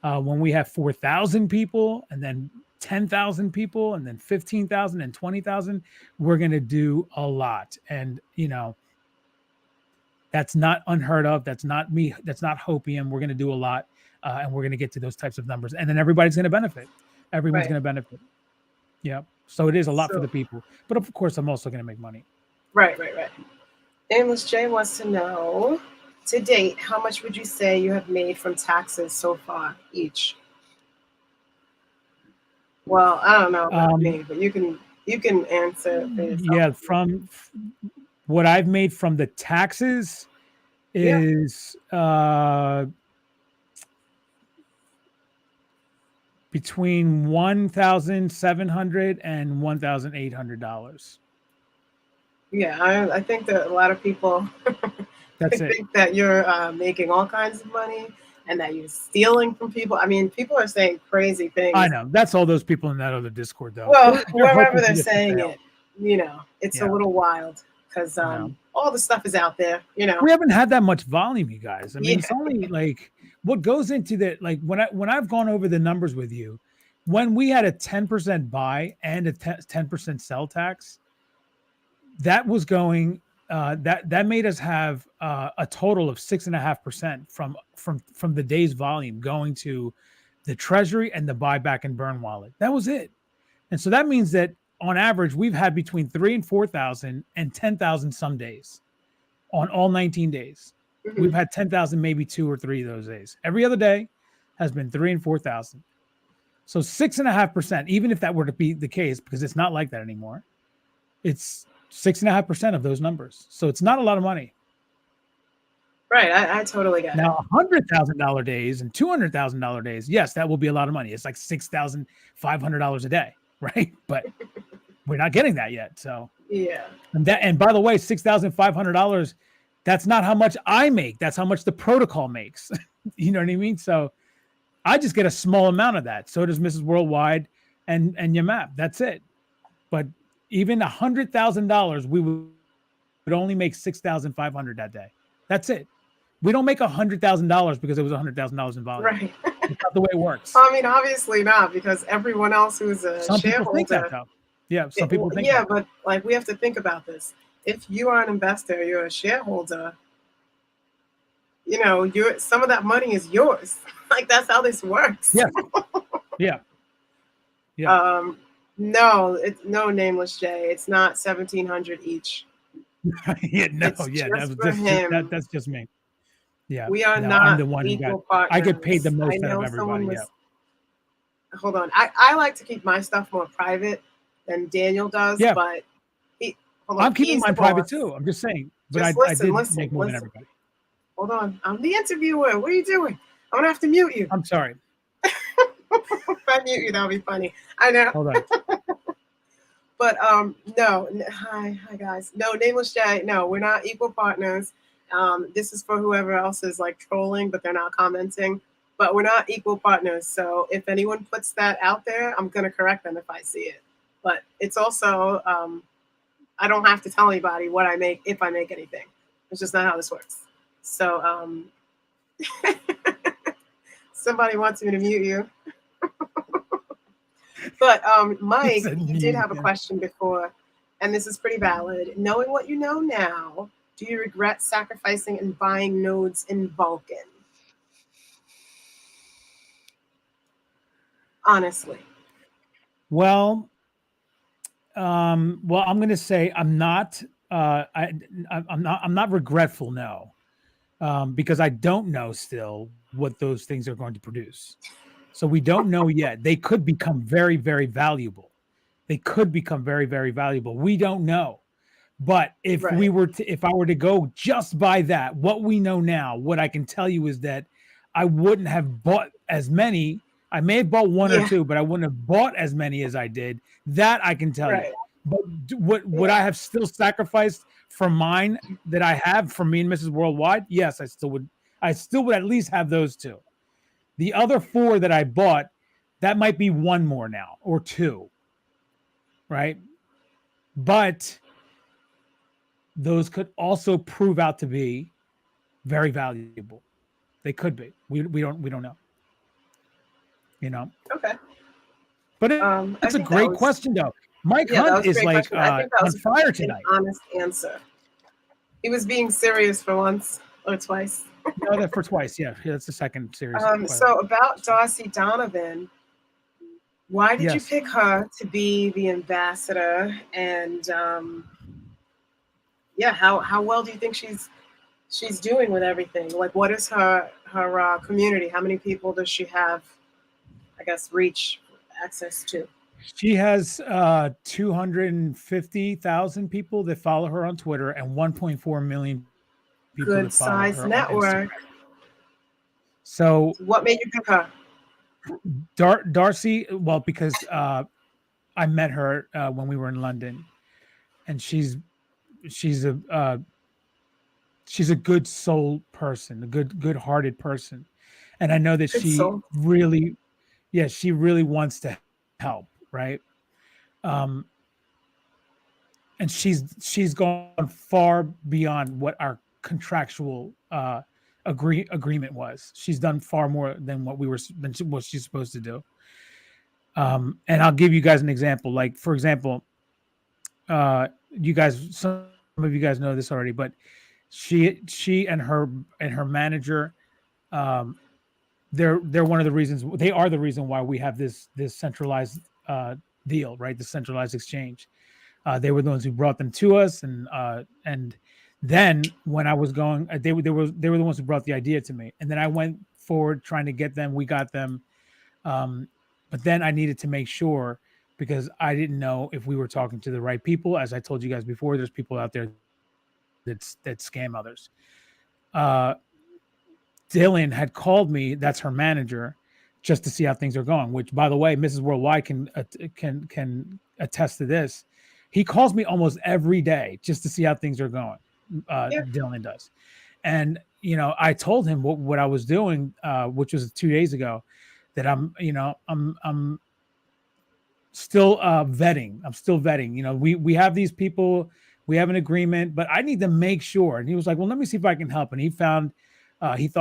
When we have 4,000 people, and then 10,000 people, and then 15,000 and 20,000, we're going to do a lot. And, that's not unheard of. That's not me. That's not hopium. We're going to do a lot, and we're going to get to those types of numbers. And then everybody's going to benefit. Everyone's going to benefit. Yeah. So it is a lot for the people. But of course, I'm also going to make money. Right. Aimless J wants to know, to date, how much would you say you have made from taxes so far each? Well, I don't know about me, but you can answer for yourself. Yeah, from what I've made from the taxes is between $1,700 and $1,800. Yeah, I think that a lot of people think that you're making all kinds of money and that you're stealing from people. I mean, people are saying crazy things. I know. That's all those people in that other Discord, though. Well, wherever they're saying it, it's a little wild, because all the stuff is out there. We haven't had that much volume, you guys. I mean, it's only like what goes into that. Like when I've gone over the numbers with you, when we had a 10% buy and a 10% sell tax, that was going. That made us have a total of 6.5% from the day's volume going to the treasury and the buyback and burn wallet. That was it. And so that means that on average, we've had between 3,000 and 4,000 and 10,000 some days on all 19 days. Mm-hmm. We've had 10,000, maybe 2 or 3 of those days. Every other day has been 3,000 and 4,000. So 6.5%, even if that were to be the case, because it's not like that anymore, it's 6.5% of those numbers. So it's not a lot of money. Right. I totally get it. Now, $100,000 days and $200,000 days, yes, that will be a lot of money. It's like $6,500 a day, right? But we're not getting that yet. So yeah. And by the way, $6,500, that's not how much I make. That's how much the protocol makes. You know what I mean? So I just get a small amount of that. So does Mrs. Worldwide and Yamap. That's it. But even $100,000, we would only make $6,500 that day. That's it. We don't make $100,000 because it was $100,000 in volume. Right. That's not the way it works. I mean, obviously not, because everyone else who's a some shareholder. People think that, though. Yeah, some people think that. that. But like we have to think about this. If you are an investor, you're a shareholder, some of that money is yours. Like that's how this works. Yeah. Yeah. No, it's no Nameless J. It's not 1,700 each. Yeah, no, It's yeah, that just was for that him. that's just me. Yeah, We are no, I'm not the one who got. equal I get paid the partners. I most out of know someone everybody. Yeah. was, hold on. I like to keep my stuff more private than Daniel does, Yeah, but he, hold on, I'm keeping he's the mine private boss. too. I'm just saying, but Just I listen, did listen, make more than listen. everybody. Hold on. I'm the interviewer. What are you doing? I'm gonna have to mute you. I'm sorry. If I mute you, that'll be funny. I know. Hold on. But no. Hi guys. No, Nameless J. No, we're not equal partners. This is for whoever else is like trolling, but they're not commenting. But we're not equal partners. So if anyone puts that out there, I'm gonna correct them if I see it. But it's also I don't have to tell anybody what I make if I make anything. It's just not how this works. So somebody wants me to mute you. But He Mike, said you did mute have a again. question before, and this is pretty valid. Knowing what you know now, do you regret sacrificing and buying nodes in Vulcan? Honestly. Well, well, I'm going to say I'm not. I'm not regretful. No, because I don't know still what those things are going to produce. So we don't know yet. They could become very, very valuable. They could become very, very valuable. We don't know. But Right. if I were to go just by that, what we know now, what I can tell you is that I wouldn't have bought as many. I may have bought one or Yeah. two, but I wouldn't have bought as many as I did. That I can tell you. Right. But what would Yeah. I have still sacrificed for mine that I have for me and Mrs. Worldwide? Yes, I still would. I still would at least have those two. The other four that I bought, that might be one more now or two, right? But those could also prove out to be very valuable. They could be. We don't know. You know. Okay. But it's a great I think that question though. was Mike Hunt yeah, is that was a like great question. I think on that was fire an tonight. honest answer. He was being serious for once or twice. No, that for twice. Yeah, that's the second series. By the way. So about Darcy Donovan, why did you Yes. pick her to be the ambassador? And yeah, how well do you think she's doing with everything? Like, what is her community? How many people does she have? I guess reach access to. She has 250,000 people that follow her on Twitter and 1.4 million people that follow her on Good Instagram. size network. So So what made you pick her? Darcy, well, because I met her when we were in London, and she's a she's a good soul person, a good hearted person, and I know that Good she soul. really, yeah, she really wants to help, right? Um, and she's gone far beyond what our contractual agreement was. She's done far more than what she's supposed to do. And I'll give you guys an example. Like for example, you guys, some of you guys know this already, but she and her manager, um, they're one of the reasons. They are the reason why we have this centralized deal, right? The centralized exchange. They were the ones who brought them to us, and then when I was going, they were the ones who brought the idea to me, and then I went forward trying to get them. We got them, um, but then I needed to make sure because I didn't know if we were talking to the right people. As I told you guys before, there's people out there that scam others. Uh, Dylan had called me. That's her manager, just to see how things are going. Which, by the way, Mrs. Worldwide can attest to this. He calls me almost every day just to see how things are going. Yeah. Dylan does, and I told him what I was doing, which was 2 days ago, that I'm still vetting. I'm still vetting. We have these people, we have an agreement, but I need to make sure. And he was like, "Well, let me see if I can help." And he thought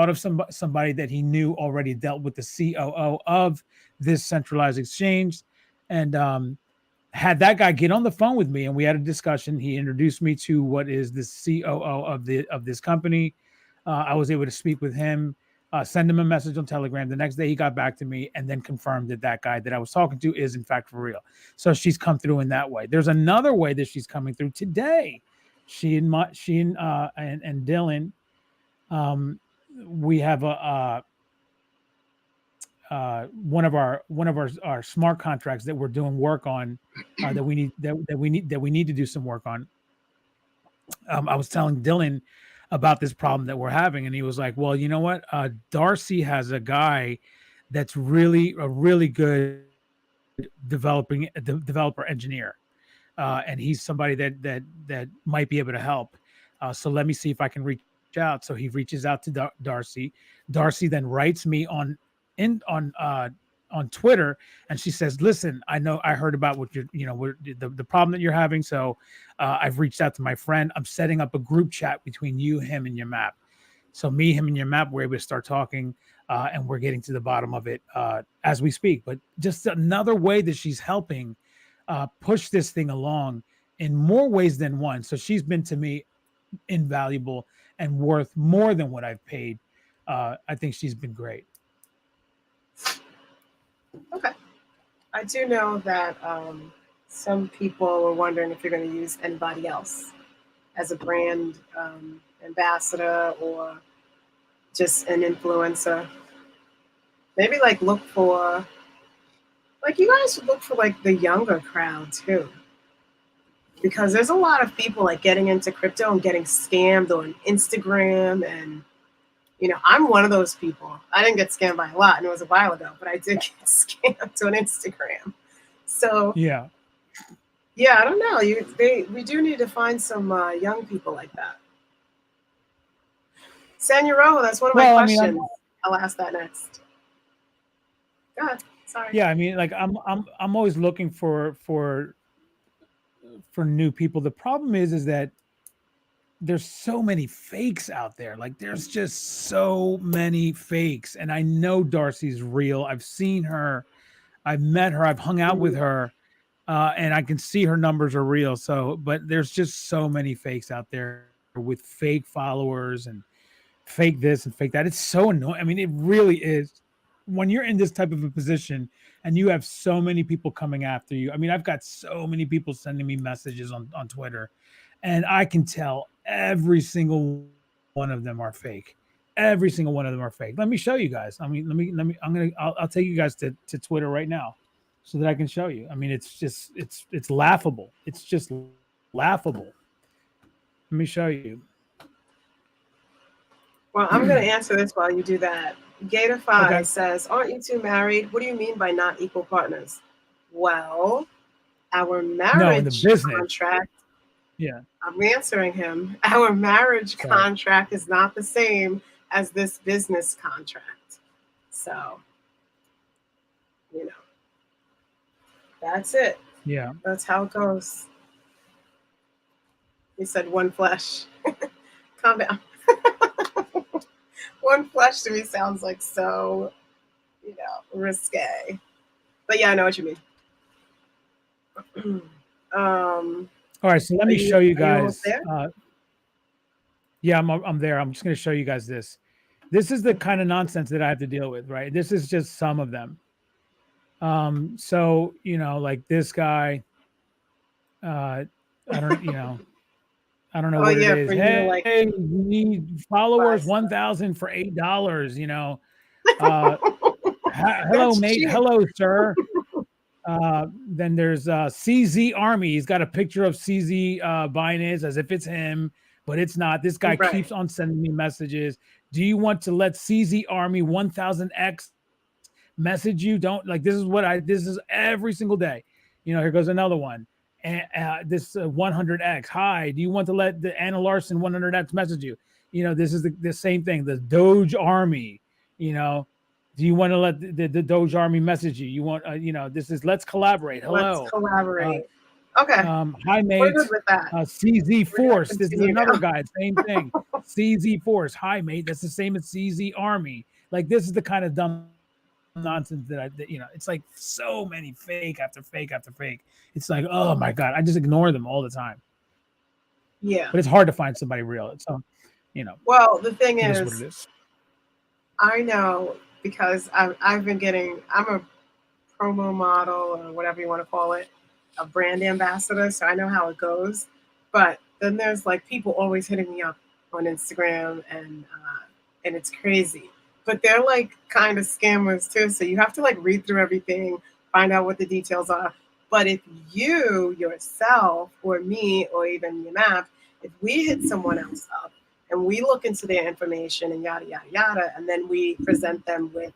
of somebody that he knew already dealt with the COO of this centralized exchange, and had that guy get on the phone with me, and we had a discussion. He introduced me to what is the COO of this company. I was able to speak with him. send him a message on Telegram. The next day he got back to me and then confirmed that that guy that I was talking to is in fact for real. So she's come through in that way. There's another way that she's coming through today. And Dylan, um, we have one of our smart contracts that we're doing work on, that we need to do some work on. I was telling Dylan about this problem that we're having, and he was like, "Well, you know what? Darcy has a guy that's really a really good developer engineer, and he's somebody that might be able to help. So let me see if I can reach out." So he reaches out to Darcy. Darcy then writes me in on Twitter, and she says, "Listen, I heard about what the problem that you're having. So I've reached out to my friend. I'm setting up a group chat between you, him, and your map. So me, him, and your map, we're able to start talking, and we're getting to the bottom of it as we speak. But just another way that she's helping push this thing along in more ways than one. So she's been to me invaluable and worth more than what I've paid. I think she's been great. Okay. I do know that some people were wondering if you're going to use anybody else as a brand ambassador or just an influencer. Maybe like look for, like you guys should look for like the younger crowd too. Because there's a lot of people like getting into crypto and getting scammed on Instagram. And, I'm one of those people. I didn't get scammed by a lot, and it was a while ago, but I did get scammed on Instagram. So, Yeah. I don't know. We do need to find some young people like that. Sanuro, that's one of my questions. I'll ask that next. Go ahead. Sorry. Yeah, I mean, like I'm always looking for new people. The problem is that there's so many fakes out there. Like there's just so many fakes. And I know Darcy's real. I've seen her. I've met her. I've hung out with her. And I can see her numbers are real. So, but there's just so many fakes out there with fake followers and fake this and fake that. It's so annoying. I mean, it really is. When you're in this type of a position and you have so many people coming after you. I mean, I've got so many people sending me messages on Twitter, and I can tell every single one of them are fake. Every single one of them are fake. Let me show you guys. I mean, I'll take you guys to Twitter right now so that I can show you. I mean, it's laughable. It's just laughable. Let me show you. Well, I'm going to answer this while you do that. Gatorfi says, "Aren't you two married? What do you mean by not equal partners?" Well, our marriage contract. Yeah. I'm answering him. Our marriage contract is not the same as this business contract. So, that's it. Yeah. That's how it goes. He said one flesh. Calm down. One flesh to me sounds like so, risque. But yeah, I know what you mean. All right, so let me show you guys. Yeah, I'm there. I'm just going to show you guys this. This is the kind of nonsense that I have to deal with, right? This is just some of them. So like this guy. I don't know what it is. Hey, we need followers 1,000 for $8. Hello, mate. Cheap. Hello, sir. Then there's CZ Army. He's got a picture of CZ Binance as if it's him, but it's not. This guy keeps on sending me messages. Do you want to let CZ Army 1000X message you? Don't like this is every single day. Here goes another one. And this 100X. Hi, do you want to let the Anna Larson 100X message you? This is the same thing. The Doge Army. Do you want to let the Doge Army message you? You want this is let's collaborate. Hello. Let's collaborate. Okay. Hi, mate. CZ Force. This is another guy. Same thing. CZ Force. Hi, mate. That's the same as CZ Army. Like this is the kind of dumb nonsense that it's like so many fake after fake after fake. It's like, oh my God, I just ignore them all the time. Yeah. But it's hard to find somebody real. So, Well, the thing is what it is. I know because I've been getting. I'm a promo model or whatever you want to call it, a brand ambassador. So I know how it goes. But then there's like people always hitting me up on Instagram and it's crazy. But they're like kind of scammers too. So you have to like read through everything, find out what the details are. But if you yourself or me or even your map, if we hit someone else up and we look into their information and yada yada yada, and then we present them with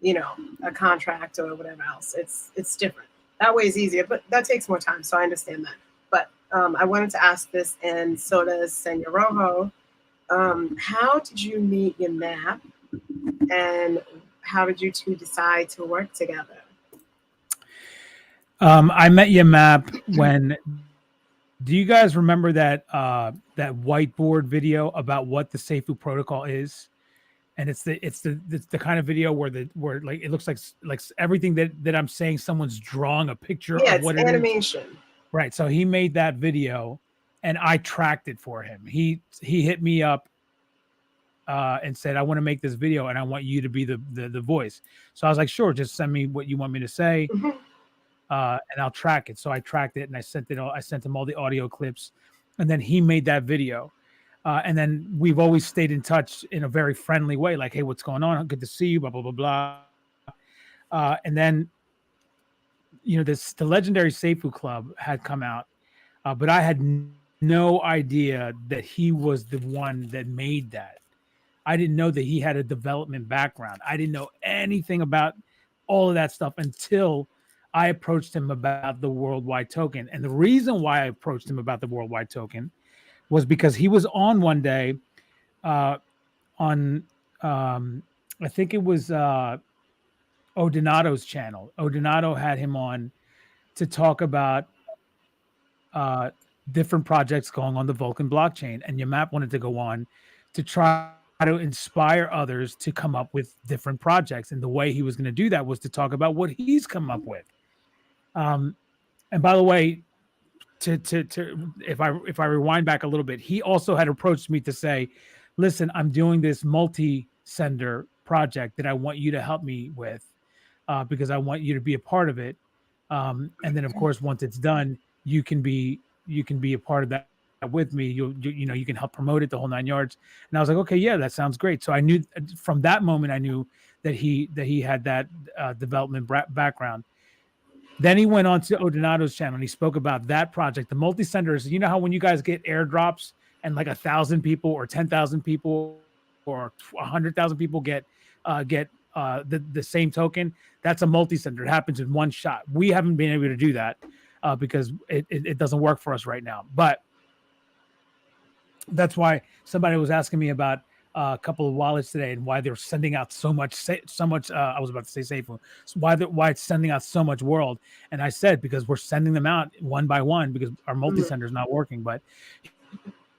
you know, a contract or whatever else. It's different. That way is easier, but that takes more time. So I understand that. But I wanted to ask this, and so does Senor Rojo. How did you meet your map, and how did you two decide to work together? I met Yamap when. Do you guys remember that whiteboard video about what the Safuu protocol is? And it's the kind of video where like it looks like everything that I'm saying, someone's drawing a picture Yeah, of it's what it is. animation. Right. So he made that video, and I tracked it for him. He hit me up and said, "I want to make this video, and I want you to be the voice." So I was like, "Sure, just send me what you want me to say, Mhm. and I'll track it." So I tracked it, and I sent it. I sent him all the audio clips, and then he made that video. And then we've always stayed in touch in a very friendly way, like, "Hey, what's going on? Good to see you." Blah blah blah blah. And then the legendary Seifu Club had come out, but I had no idea that he was the one that made that. I didn't know that he had a development background. I didn't know anything about all of that stuff until I approached him about the worldwide token. And the reason why I approached him about the worldwide token was because he was on one day uh, on, I think it was Odonato's channel. Odonato had him on to talk about uh, different projects going on the Vulcan blockchain. And Yamap wanted to go on to try to inspire others to come up with different projects. And the way he was going to do that was to talk about what he's come up with. Um, and by the way, to if I rewind back a little bit, he also had approached me to say, "Listen, I'm doing this multi-sender project that I want you to help me with because I want you to be a part of it. And then, of course, once it's done, you can be a part of that with me. You can help promote it, the whole 9 yards." And I was like, "Okay, yeah, that sounds great." So I knew from that moment, I knew that he had that development background. Then he went on to Odonato's channel and he spoke about that project, the multi-senders. You know how when you guys get airdrops and like 1,000 people or 10,000 people or 100,000 people get the same token? That's a multi-sender. It happens in one shot. We haven't been able to do that because it doesn't work for us right now. But that's why somebody was asking me about a couple of wallets today and why they're sending out so much. I was about to say safe, so why it's sending out so much world. And I said because we're sending them out one by one because our multi Mhm. sender is not working. But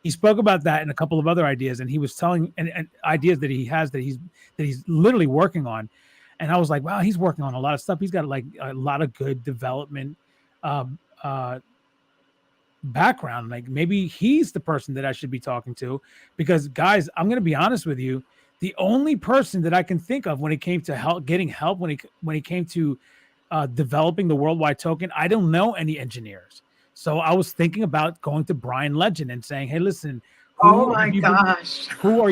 he spoke about that and a couple of other ideas, and he was telling and ideas that he has that he's literally working on. And I was like, wow, he's working on a lot of stuff. He's got like a lot of good development um, uh, background. Like maybe he's the person that I should be talking to because, guys, I'm going to be honest with you. The only person that I can think of when it came to getting help when it came to developing the worldwide token, I don't know any engineers. So I was thinking about going to Bryan Legend and saying, "Hey, listen, Oh who have my you been gosh, who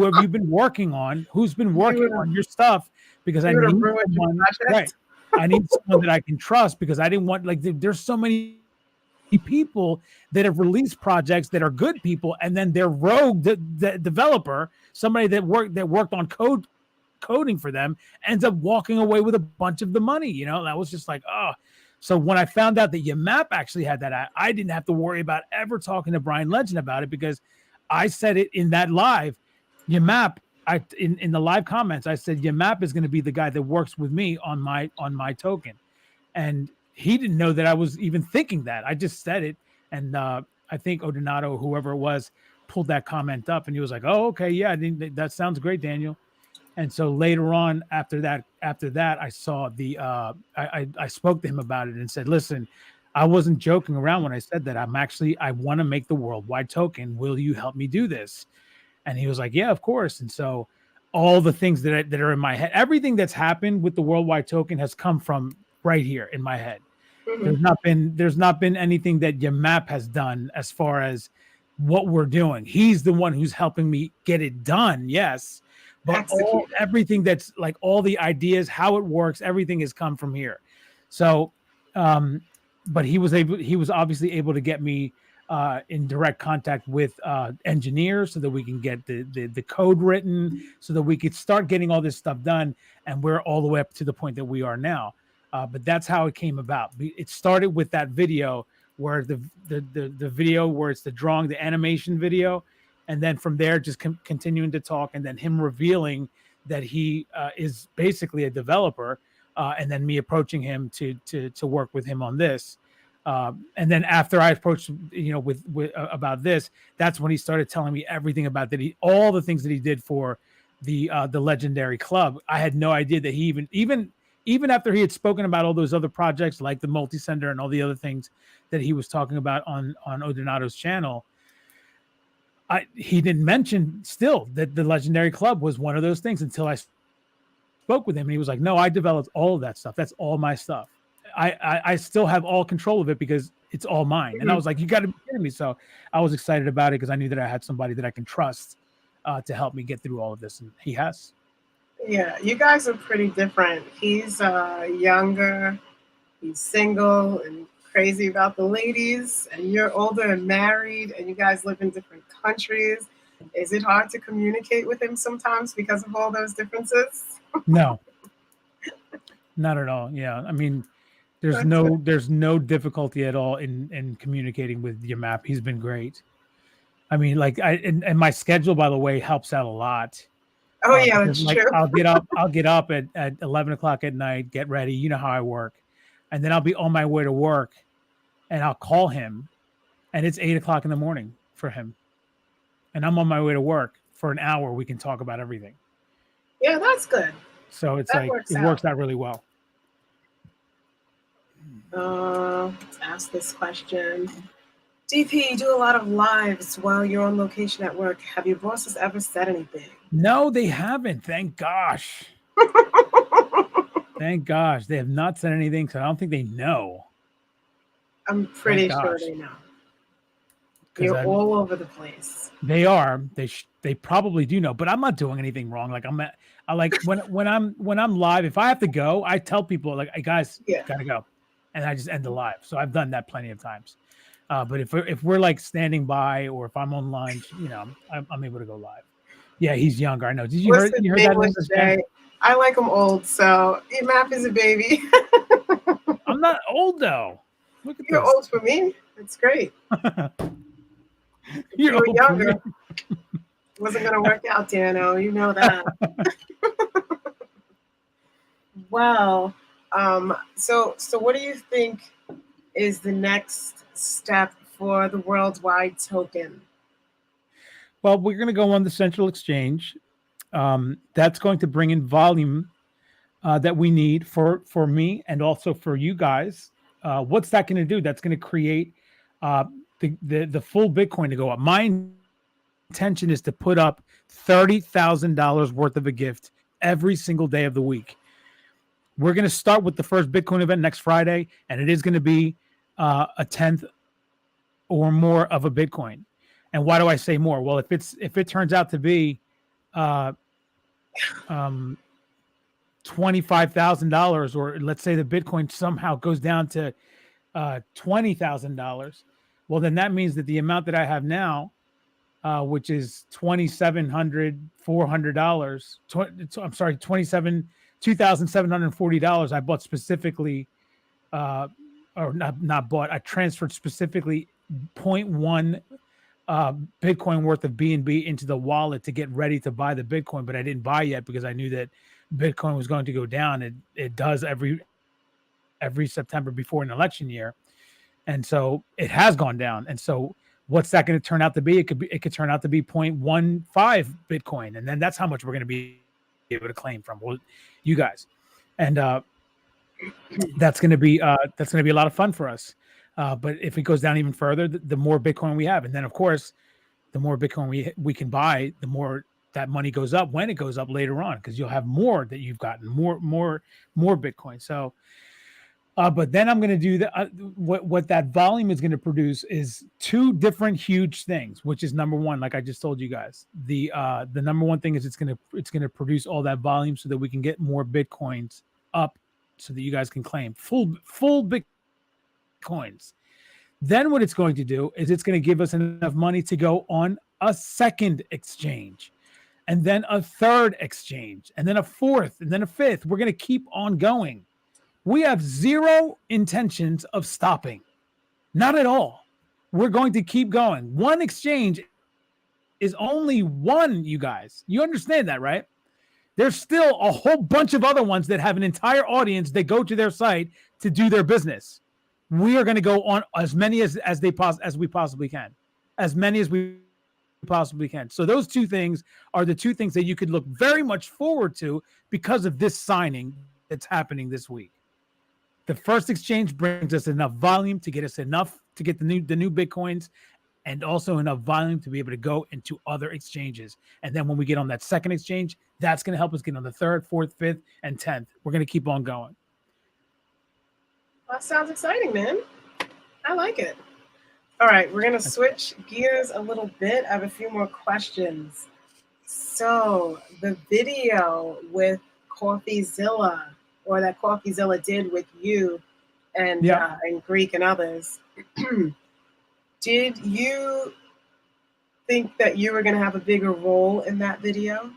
have you been working on? Who's been you working would have on your stuff? Because I you would have need ruined your someone, right? project. I need someone that I can trust because I didn't want like there's so many people that have released projects that are good people, and then their rogue the developer, somebody that worked on coding for them, ends up walking away with a bunch of the money. And I was just like, oh. So when I found out that Yamap actually had that, I didn't have to worry about ever talking to Bryan Legend about it because I said it in that live. Yamap, in the live comments, I said Yamap is going to be the guy that works with me on my token. And he didn't know that I was even thinking that. I just said it, and I think Odonato, whoever it was, pulled that comment up, and he was like, "Oh, okay, yeah, that sounds great, Daniel." And so later on, after that, I saw I spoke to him about it and said, "Listen, I wasn't joking around when I said that. I want to make the worldwide token. Will you help me do this?" And he was like, "Yeah, of course." And so all the things that are in my head. Everything that's happened with the worldwide token has come from right here in my head. Mhm. There's not been anything that Yamap has done as far as what we're doing. He's the one who's helping me get it done, yes, but Execute it. everything that's like all the ideas, how it works, everything has come from here. So, um, but he was obviously able to get me in direct contact with engineers so that we can get the code written, so that we could start getting all this stuff done, and we're all the way up to the point that we are now. But that's how it came about. It started with that video where the video where it's the drawing, the animation video, and then from there just continuing to talk, and then him revealing that he is basically a developer, and then me approaching him to work with him on this. And then after I approached, with about this, that's when he started telling me everything about all the things that he did for the legendary club. I had no idea that he even after he had spoken about all those other projects like the multi-sender and all the other things that he was talking about on Odonato's channel, he didn't mention still that the legendary club was one of those things until I spoke with him, and he was like, no, I developed all of that stuff. That's all my stuff. I still have all control of it because it's all mine. And I was like, you got to be kidding me. So I was excited about it because I knew that I had somebody that I can trust to help me get through all of this, and he has. Yeah, you guys are pretty different. He's younger, he's single and crazy about the ladies, and you're older and married, and you guys live in different countries. Is it hard to communicate with him sometimes because of all those differences? No, not at all. Yeah. I mean, there's no difficulty at all in communicating with Yamap. He's been great. I mean, like and my schedule, by the way, helps out a lot. Oh yeah, that's like true. I'll get up at 11 o'clock at night, get ready. You know how I work. And then I'll be on my way to work and I'll call him, and it's 8 o'clock in the morning for him. And I'm on my way to work for an hour. We can talk about everything. Yeah, that's good. So it's it works out really well. Let's ask this question. DP, you do a lot of lives while you're on location at work. Have your bosses ever said anything? No, they haven't. Thank gosh. Thank gosh. They have not said anything, so I don't think they know. I'm pretty sure they know. You're all over the place. They are. They probably do know, but I'm not doing anything wrong. Like I like when I'm live, if I have to go, I tell people like, hey guys, gotta go, and I just end the live. So I've done that plenty of times. But if we're like standing by, or if I'm online, I'm able to go live. Yeah, he's younger. I know. Did you hear that? I like him old, so Map is a baby. I'm not old though. Look at You're old for me. It's great. You're younger. Wasn't gonna work out, Dano. You know that. Well, so what do you think is the next step for the worldwide token? Well, we're going to go on the central exchange. That's going to bring in volume that we need for me and also for you guys. What's that going to do? That's going to create the full Bitcoin to go up. My intention is to put up $30,000 worth of a gift every single day of the week. We're going to start with the first Bitcoin event next Friday, and it is going to be a tenth or more of a Bitcoin. And why do I say more? Well, if it turns out to be $25,000, or let's say the Bitcoin somehow goes down to $20,000, well, then that means that the amount that I have now, which is $2,740, I bought specifically, or not bought, I transferred specifically 0.1 Bitcoin worth of BNB into the wallet to get ready to buy the Bitcoin, but I didn't buy yet because I knew that Bitcoin was going to go down. It does every September before an election year, and so it has gone down. And so, what's that going to turn out to be? It could turn out to be 0.15 Bitcoin, and then that's how much we're going to be able to claim from you guys, and that's going to be a lot of fun for us. But if it goes down even further, the more Bitcoin we have, and then of course, the more Bitcoin we can buy, the more that money goes up when it goes up later on, because you'll have more that you've gotten, more Bitcoin. So but then I'm going to do that. What that volume is going to produce is two different huge things, which is number one, like I just told you guys, the number one thing is it's going to produce all that volume so that we can get more Bitcoins up, so that you guys can claim full Bitcoins. Then what it's going to do is it's going to give us enough money to go on a second exchange, and then a third exchange, and then a fourth, and then a fifth. We're going to keep on going. We have zero intentions of stopping. Not at all. We're going to keep going. One exchange is only one, you guys. You understand that, right? There's still a whole bunch of other ones that have an entire audience that go to their site to do their business. We are going to go on as many as we possibly can. As many as we possibly can. So those two things are the two things that you could look very much forward to because of this signing that's happening this week. The first exchange brings us enough volume to get us enough to get the new Bitcoins, and also enough volume to be able to go into other exchanges. And then when we get on that second exchange, that's going to help us get on the third, fourth, fifth, and 10th. We're going to keep on going. That sounds exciting, man. I like it. All right, we're going to switch gears a little bit. I have a few more questions. So the video with CoffeeZilla, or that CoffeeZilla did with you and Greek and others, did you think that you were going to have a bigger role in that video?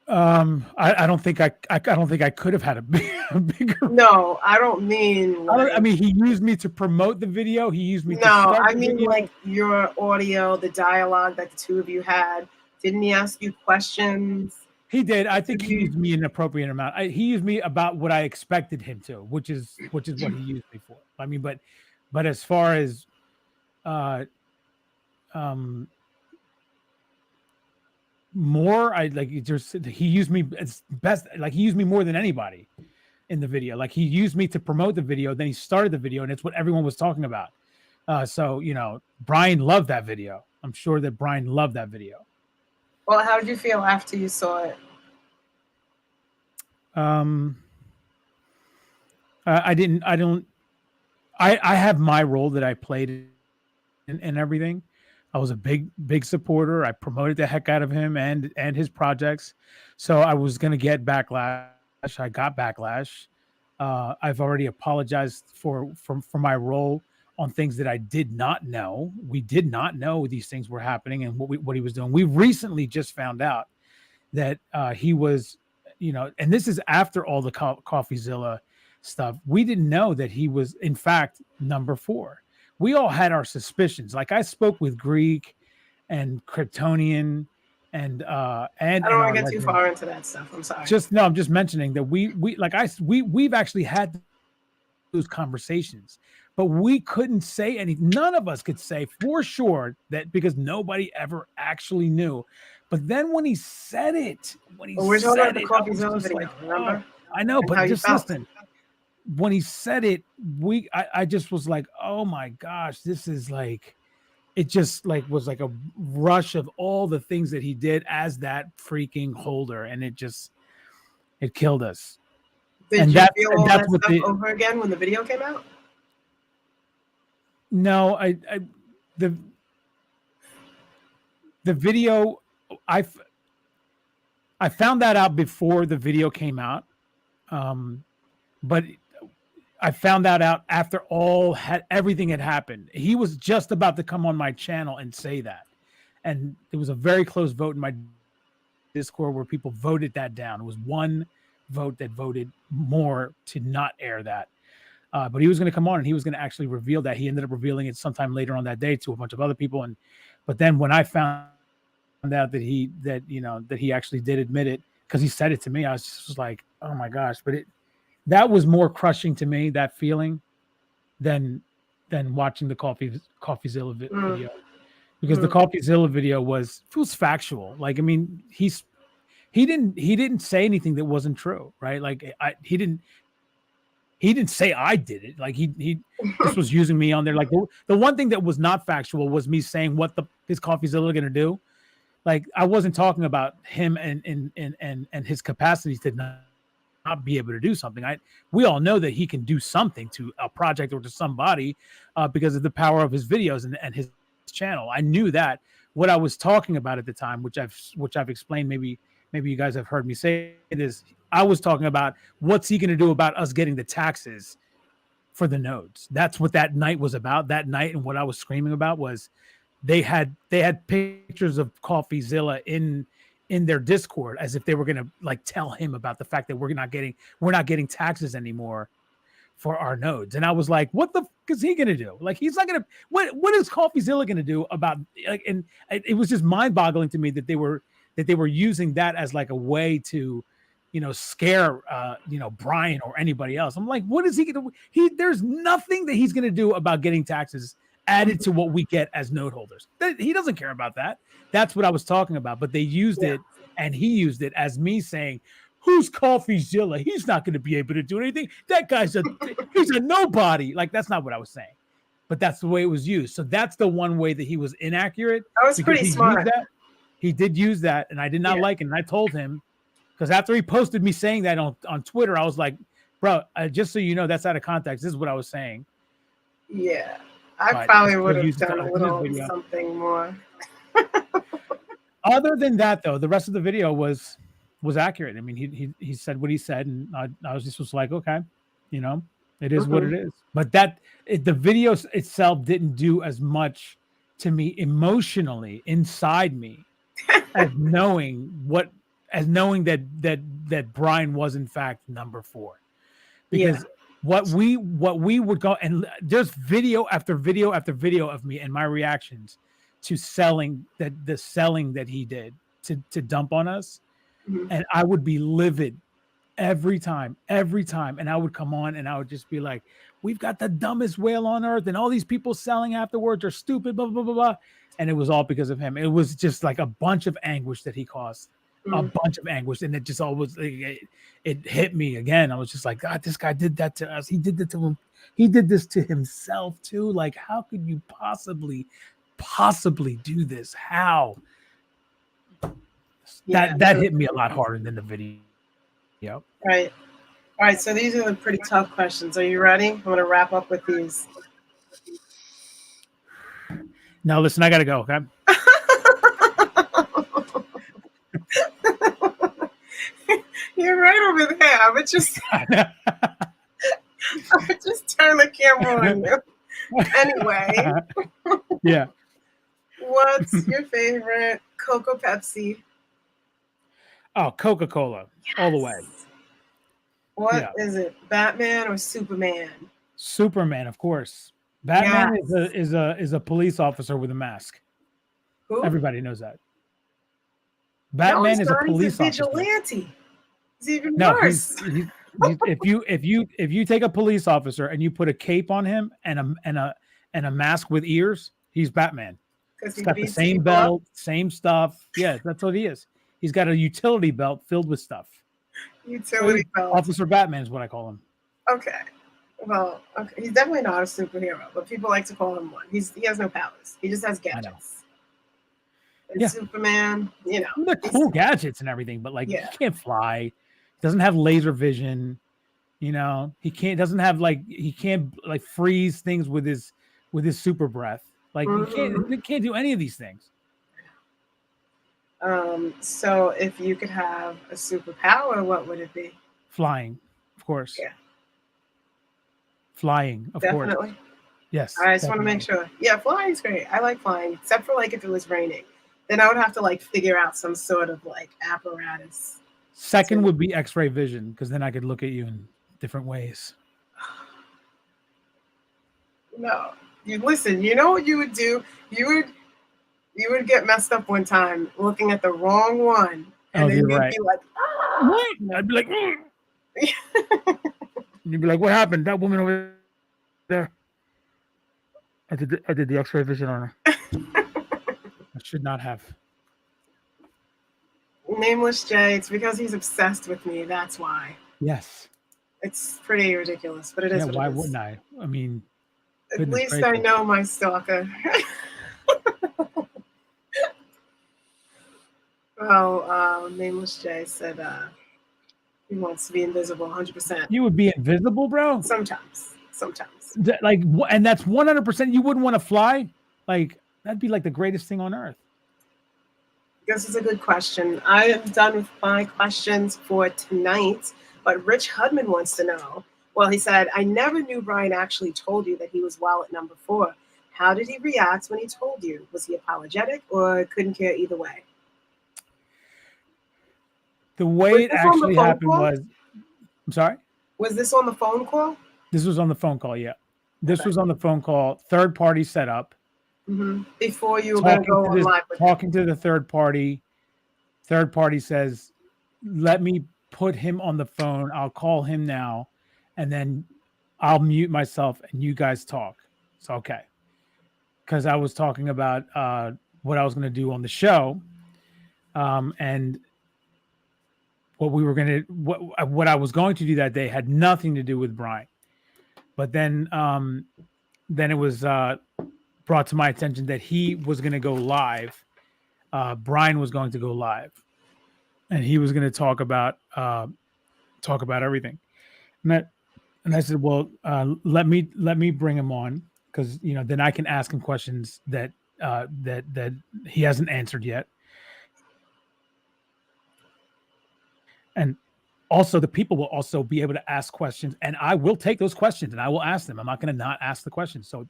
I don't think I could have had a bigger. No, I don't mean. Like, I mean, he used me to promote the video. He used me. No, I mean like your audio, the dialogue that the two of you had. Didn't he ask you questions? He did. I think he used me an appropriate amount. He used me about what I expected him to, which is what he used me for. I mean, but as far as more, he used me as best. Like, he used me more than anybody in the video. Like, he used me to promote the video. Then he started the video, and it's what everyone was talking about. So Bryan loved that video. I'm sure that Bryan loved that video. Well, how did you feel after you saw it? I have my role that I played in everything. I was a big supporter. I promoted the heck out of him and his projects. So I was going to get backlash. I got backlash. I've already apologized for my role on things that I did not know. We did not know these things were happening and what he was doing. We recently just found out that he was, and this is after all the CoffeeZilla stuff. We didn't know that he was, in fact, number 4. We all had our suspicions. Like, I spoke with Greek and Kryptonian and I don't want to get too far into that stuff. I'm sorry. I'm just mentioning that we've actually had those conversations, but we couldn't say anything. None of us could say for sure that, because nobody ever actually knew. But then when he said it, we're talking about the CoffeeZilla video, remember? I know, but just listen. When he said it, I just was like, oh my gosh, this is like, it just like was like a rush of all the things that he did as that freaking holder, and it killed us. Did you feel all that stuff over again when the video came out? No, the video, I found that out before the video came out, but I found that out after everything had happened. He was just about to come on my channel and say that, and there was a very close vote in my Discord where people voted that down. It was one vote that voted more to not air that. But he was going to come on and he was going to actually reveal that. He ended up revealing it sometime later on that day to a bunch of other people. But then when I found out that he actually did admit it, because he said it to me, I was just like, oh my gosh. But that was more crushing to me, that feeling, than watching the CoffeeZilla video, because the CoffeeZilla video was factual. Like, I mean, he didn't say anything that wasn't true, right? Like, he didn't he didn't say I did it. Like he just was using me on there. Like the one thing that was not factual was me saying what his CoffeeZilla going to do. Like I wasn't talking about him and his capacity to not be able to do something. We all know that he can do something to a project or to somebody because of the power of his videos and his channel. I knew that. What I was talking about at the time, which I've explained, maybe you guys have heard me say this. I was talking about what's he going to do about us getting the taxes for the nodes. That's what that night was about. That night, and what I was screaming about was they had pictures of CoffeeZilla in their Discord as if they were going to like tell him about the fact that we're not getting taxes anymore for our nodes. And I was like, what the fuck is he going to do? Like, he's not going to, what is CoffeeZilla going to do about, like, and it was just mind boggling to me that they were using that as like a way to, scare, Bryan or anybody else. I'm like, what is he going to, there's nothing that he's going to do about getting taxes added to what we get as node holders. He doesn't care about that. That's what I was talking about. But they used it, and he used it as me saying, who's CoffeeZilla? He's not going to be able to do anything. That guy's he's a nobody. Like, that's not what I was saying. But that's the way it was used. So that's the one way that he was inaccurate. That was pretty smart. He did use that, and I did not like it. And I told him, because after he posted me saying that on Twitter, I was like, bro, just so you know, that's out of context. This is what I was saying. Yeah. I probably would have done a little something more. Other than that, though, the rest of the video was accurate. I mean, he said what he said, and I was just like, okay, it is what it is. But the video itself didn't do as much to me emotionally inside me as knowing that Bryan was in fact number 4, because what we would go, and there's video after video after video of me and my reactions to the selling that he did to dump on us. And I would be livid every time. And I would come on and I would just be like, we've got the dumbest whale on earth, and all these people selling afterwards are stupid, blah, blah, blah, blah. And it was all because of him. It was just like a bunch of anguish that he caused, a bunch of anguish. And it just always, it hit me again. I was just like, God, this guy did that to us. He did that to him. He did this to himself too. Like, how could you possibly do this? How? That hit me a lot harder than the video. Yep. Right. All right. So these are the pretty tough questions. Are you ready? I'm going to wrap up with these. Now, listen, I got to go. Okay. You're right over there. I would just turn the camera on you. Anyway. Yeah. What's your favorite Coke or Pepsi? Oh, Coca-Cola, all the way. What is it? Batman or Superman? Superman, of course. Batman is a police officer with a mask. Who? Everybody knows that. Batman is a police officer. Vigilante. He's even worse. If you take a police officer and you put a cape on him and a mask with ears, he's Batman. He's got the same belt, same stuff. Yeah, that's what he is. He's got a utility belt filled with stuff. Utility belt. Officer Batman is what I call him. Okay. Well, okay. He's definitely not a superhero, but people like to call him one. He has no powers. He just has gadgets. And Superman, They're cool gadgets and everything, but he can't fly. He doesn't have laser vision. He can't freeze things with his super breath. He can't do any of these things. So if you could have a superpower, what would it be? Flying, of course. Yeah. Flying, of course. Definitely. Yes. I just want to make sure. Yeah, flying's great. I like flying, except for if it was raining. Then I would have to figure out some sort of apparatus. Second would be X-ray vision, because then I could look at you in different ways. No. Listen, you know what you would do? You would get messed up one time looking at the wrong one. And then you'd be like, what? I'd be like, and you'd be like, what happened? That woman over there. I did the X-ray vision on her. I should not have. Nameless J, it's because he's obsessed with me. That's why. Yes. It's pretty ridiculous, but it is Yeah, what it why is. wouldn't I? I mean, At goodness least I gracious. know my stalker. Well, Nameless Jay said he wants to be invisible 100%. You would be invisible, bro? Sometimes. Sometimes. Like, and that's 100%. You wouldn't want to fly? Like, that'd be like the greatest thing on earth. This is a good question. I am done with my questions for tonight, but Rich Hudman wants to know. Well, he said, I never knew Bryan actually told you that he was wallet number 4. How did he react when he told you? Was he apologetic or couldn't care either way? The way Was it this on the actually phone happened call? was, I'm sorry? Was this on the phone call? This was on the phone call, yeah. This Okay. was on the phone call, third party setup. Before you were going to go on live with him. Talking to the third party. Third party says, let me put him on the phone. I'll call him now, and then I'll mute myself and you guys talk. It's okay. Because I was talking about what I was going to do on the show, and what we were going to, what I was going to do that day had nothing to do with Bryan. But then it was brought to my attention that he was going to go live. Bryan was going to go live, and he was going to talk about everything. And I said, well, let me bring him on, because then I can ask him questions that he hasn't answered yet. And also the people will also be able to ask questions, and I will take those questions and I will ask them. I'm not going to not ask the questions. So,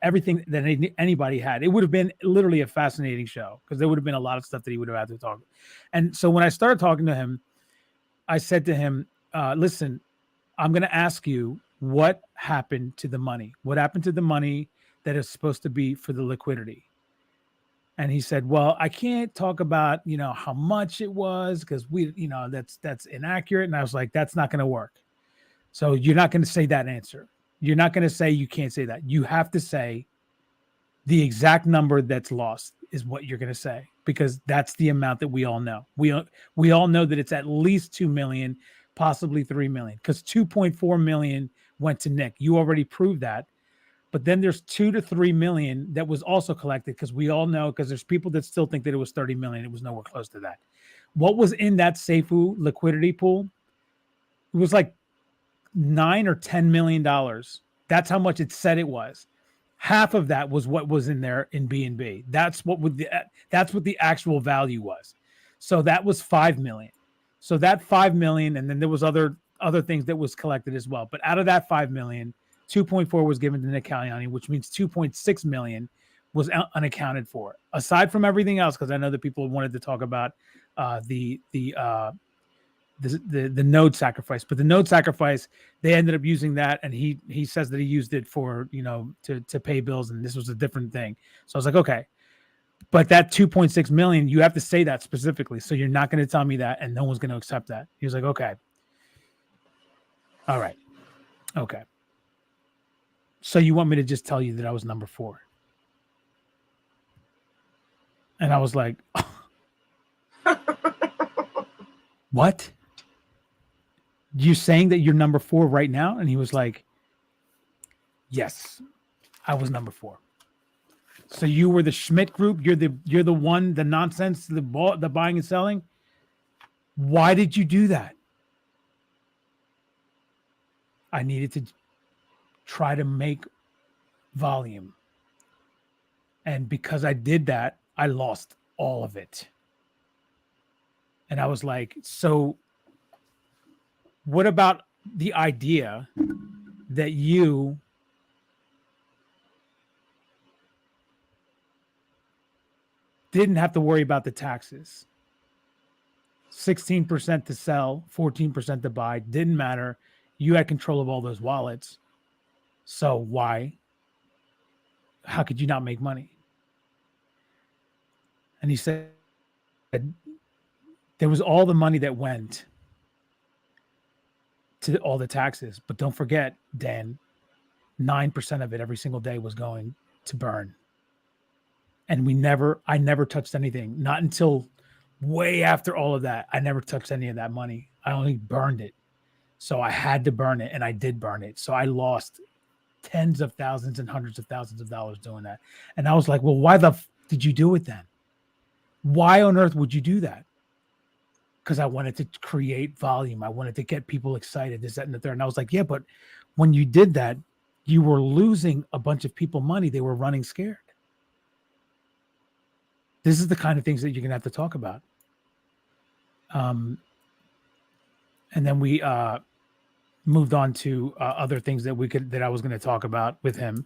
everything that anybody had, it would have been literally a fascinating show, because there would have been a lot of stuff that he would have had to talk. And so when I started talking to him, I said to him, listen, I'm going to ask you, what happened to the money? What happened to the money that is supposed to be for the liquidity? And he said, well, I can't talk about, how much it was, because that's inaccurate. And I was like, that's not going to work. So you're not going to say that answer. You're not going to say you can't say that. You have to say the exact number that's lost is what you're going to say, because that's the amount that we all know. We all know that it's at least 2 million, possibly 3 million, because 2.4 million went to Nick. You already proved that. But then there's 2 to 3 million that was also collected, because we all know, because there's people that still think that it was 30 million. It was nowhere close to that. What was in that Safuu liquidity pool? It was like $9 or $10 million. That's how much it said it was. Half of that was what was in there in B&B. That's what the actual value was. So that was 5 million. So that 5 million, and then there was other things that was collected as well. But out of that 5 million, 2.4 was given to Nick Caliani, which means 2.6 million was unaccounted for. Aside from everything else, because I know that people wanted to talk about the node sacrifice, but the node sacrifice, they ended up using that, and he says that he used it for to pay bills, and this was a different thing. So I was like, okay, but that 2.6 million, you have to say that specifically. So you're not going to tell me that, and no one's going to accept that. He was like, okay, all right, okay. So you want me to just tell you that I was number 4? And I was like, what? You saying that you're number 4 right now? And he was like, yes, I was number 4. So you were the Schmidt group. You're the one, the nonsense, the buying and selling. Why did you do that? I needed to try to make volume. And because I did that, I lost all of it. And I was like, so what about the idea that you didn't have to worry about the taxes? 16% to sell, 14% to buy, didn't matter. You had control of all those wallets. So why? How could you not make money? And he said, there was all the money that went to all the taxes, but don't forget, Dan, 9% of it every single day was going to burn. And I never touched anything. Not until way after all of that. I never touched any of that money. I only burned it. So I had to burn it, and I did burn it. So I lost tens of thousands and hundreds of thousands of dollars doing that. And I was like, well, why did you do it then? Why on earth would you do that? Because I wanted to create volume. I wanted to get people excited, this, that, and the third. And I was like, yeah, but when you did that, you were losing a bunch of people money. They were running scared. This is the kind of things that you're going to have to talk about. And then we moved on to other things that I was going to talk about with him.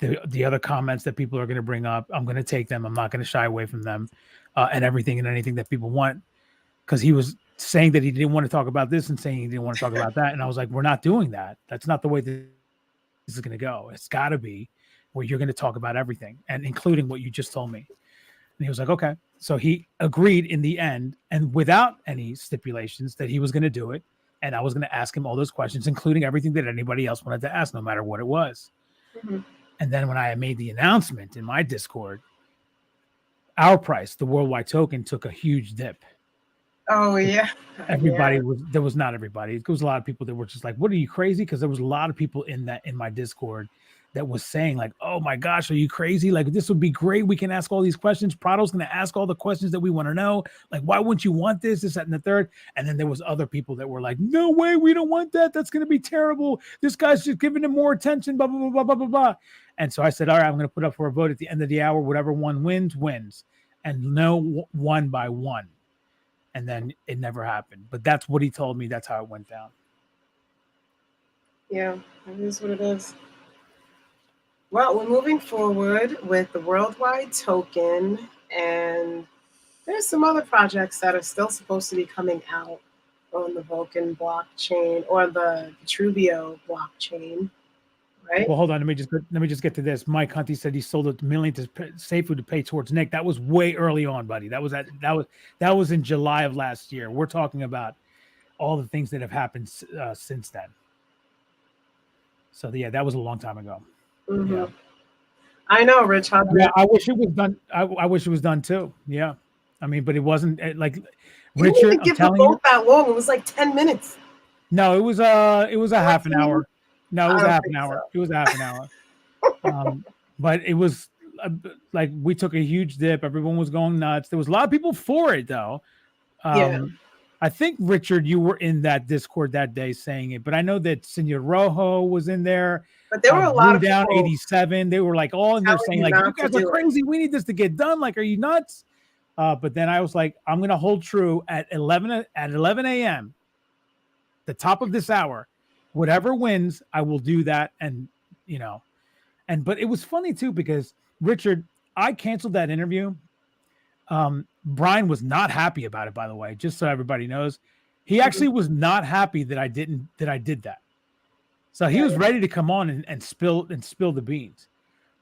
The other comments that people are going to bring up, I'm going to take them. I'm not going to shy away from them, and everything and anything that people want. Because he was saying that he didn't want to talk about this and saying he didn't want to talk about that. And I was like, we're not doing that. That's not the way this is going to go. It's got to be where you're going to talk about everything, and including what you just told me. And he was like, okay. So he agreed in the end, and without any stipulations, that he was going to do it. And I was going to ask him all those questions, including everything that anybody else wanted to ask, no matter what it was. Mm-hmm. And then when I made the announcement in my Discord, our price, the worldwide token, took a huge dip. Oh, yeah. Everybody there was not everybody. There was a lot of people that were just like, what, are you crazy? Because there was a lot of people in my Discord that was saying like, oh my gosh, are you crazy? Like, this would be great. We can ask all these questions. Prado's going to ask all the questions that we want to know. Like, why wouldn't you want this, that, and the third? And then there was other people that were like, no way, we don't want that. That's going to be terrible. This guy's just giving him more attention, blah, blah, blah, blah, blah, blah, blah. And so I said, all right, I'm going to put up for a vote at the end of the hour. Whatever one wins. And no, one by one. And then it never happened. But that's what he told me. That's how it went down. Yeah, that is what it is. Well, we're moving forward with the worldwide token, and there's some other projects that are still supposed to be coming out on the Vulcan blockchain or the Trubio blockchain, right? Well, hold on. Let me just get to this. Mike Hunty said he sold $1 million to Safuu to pay towards Nick. That was way early on, buddy. That was in July of last year. We're talking about all the things that have happened since then. So yeah, that was a long time ago. Mm-hmm. Yeah, I know, Rich. Yeah, I wish it was done. I wish it was done too. Yeah, I mean, but it wasn't like Richard. You didn't give the vote that long. It was like 10 minutes. No, it was a half an hour. No, it was a half an hour. It was a half an hour. But it was like we took a huge dip. Everyone was going nuts. There was a lot of people for it though. Yeah. I think, Richard, you were in that Discord that day saying it, but I know that Senor Rojo was in there. But there were a lot of down people 87. They were like all in there saying like, you guys are crazy. We need this to get done. Like, are you nuts? But then I was like, I'm going to hold true at 11 a.m. the top of this hour. Whatever wins, I will do that. And, but it was funny too, because Richard, I canceled that interview. Bryan was not happy about it, by the way, just so everybody knows. He actually was not happy that I did that. So he was ready to come on and spill the beans.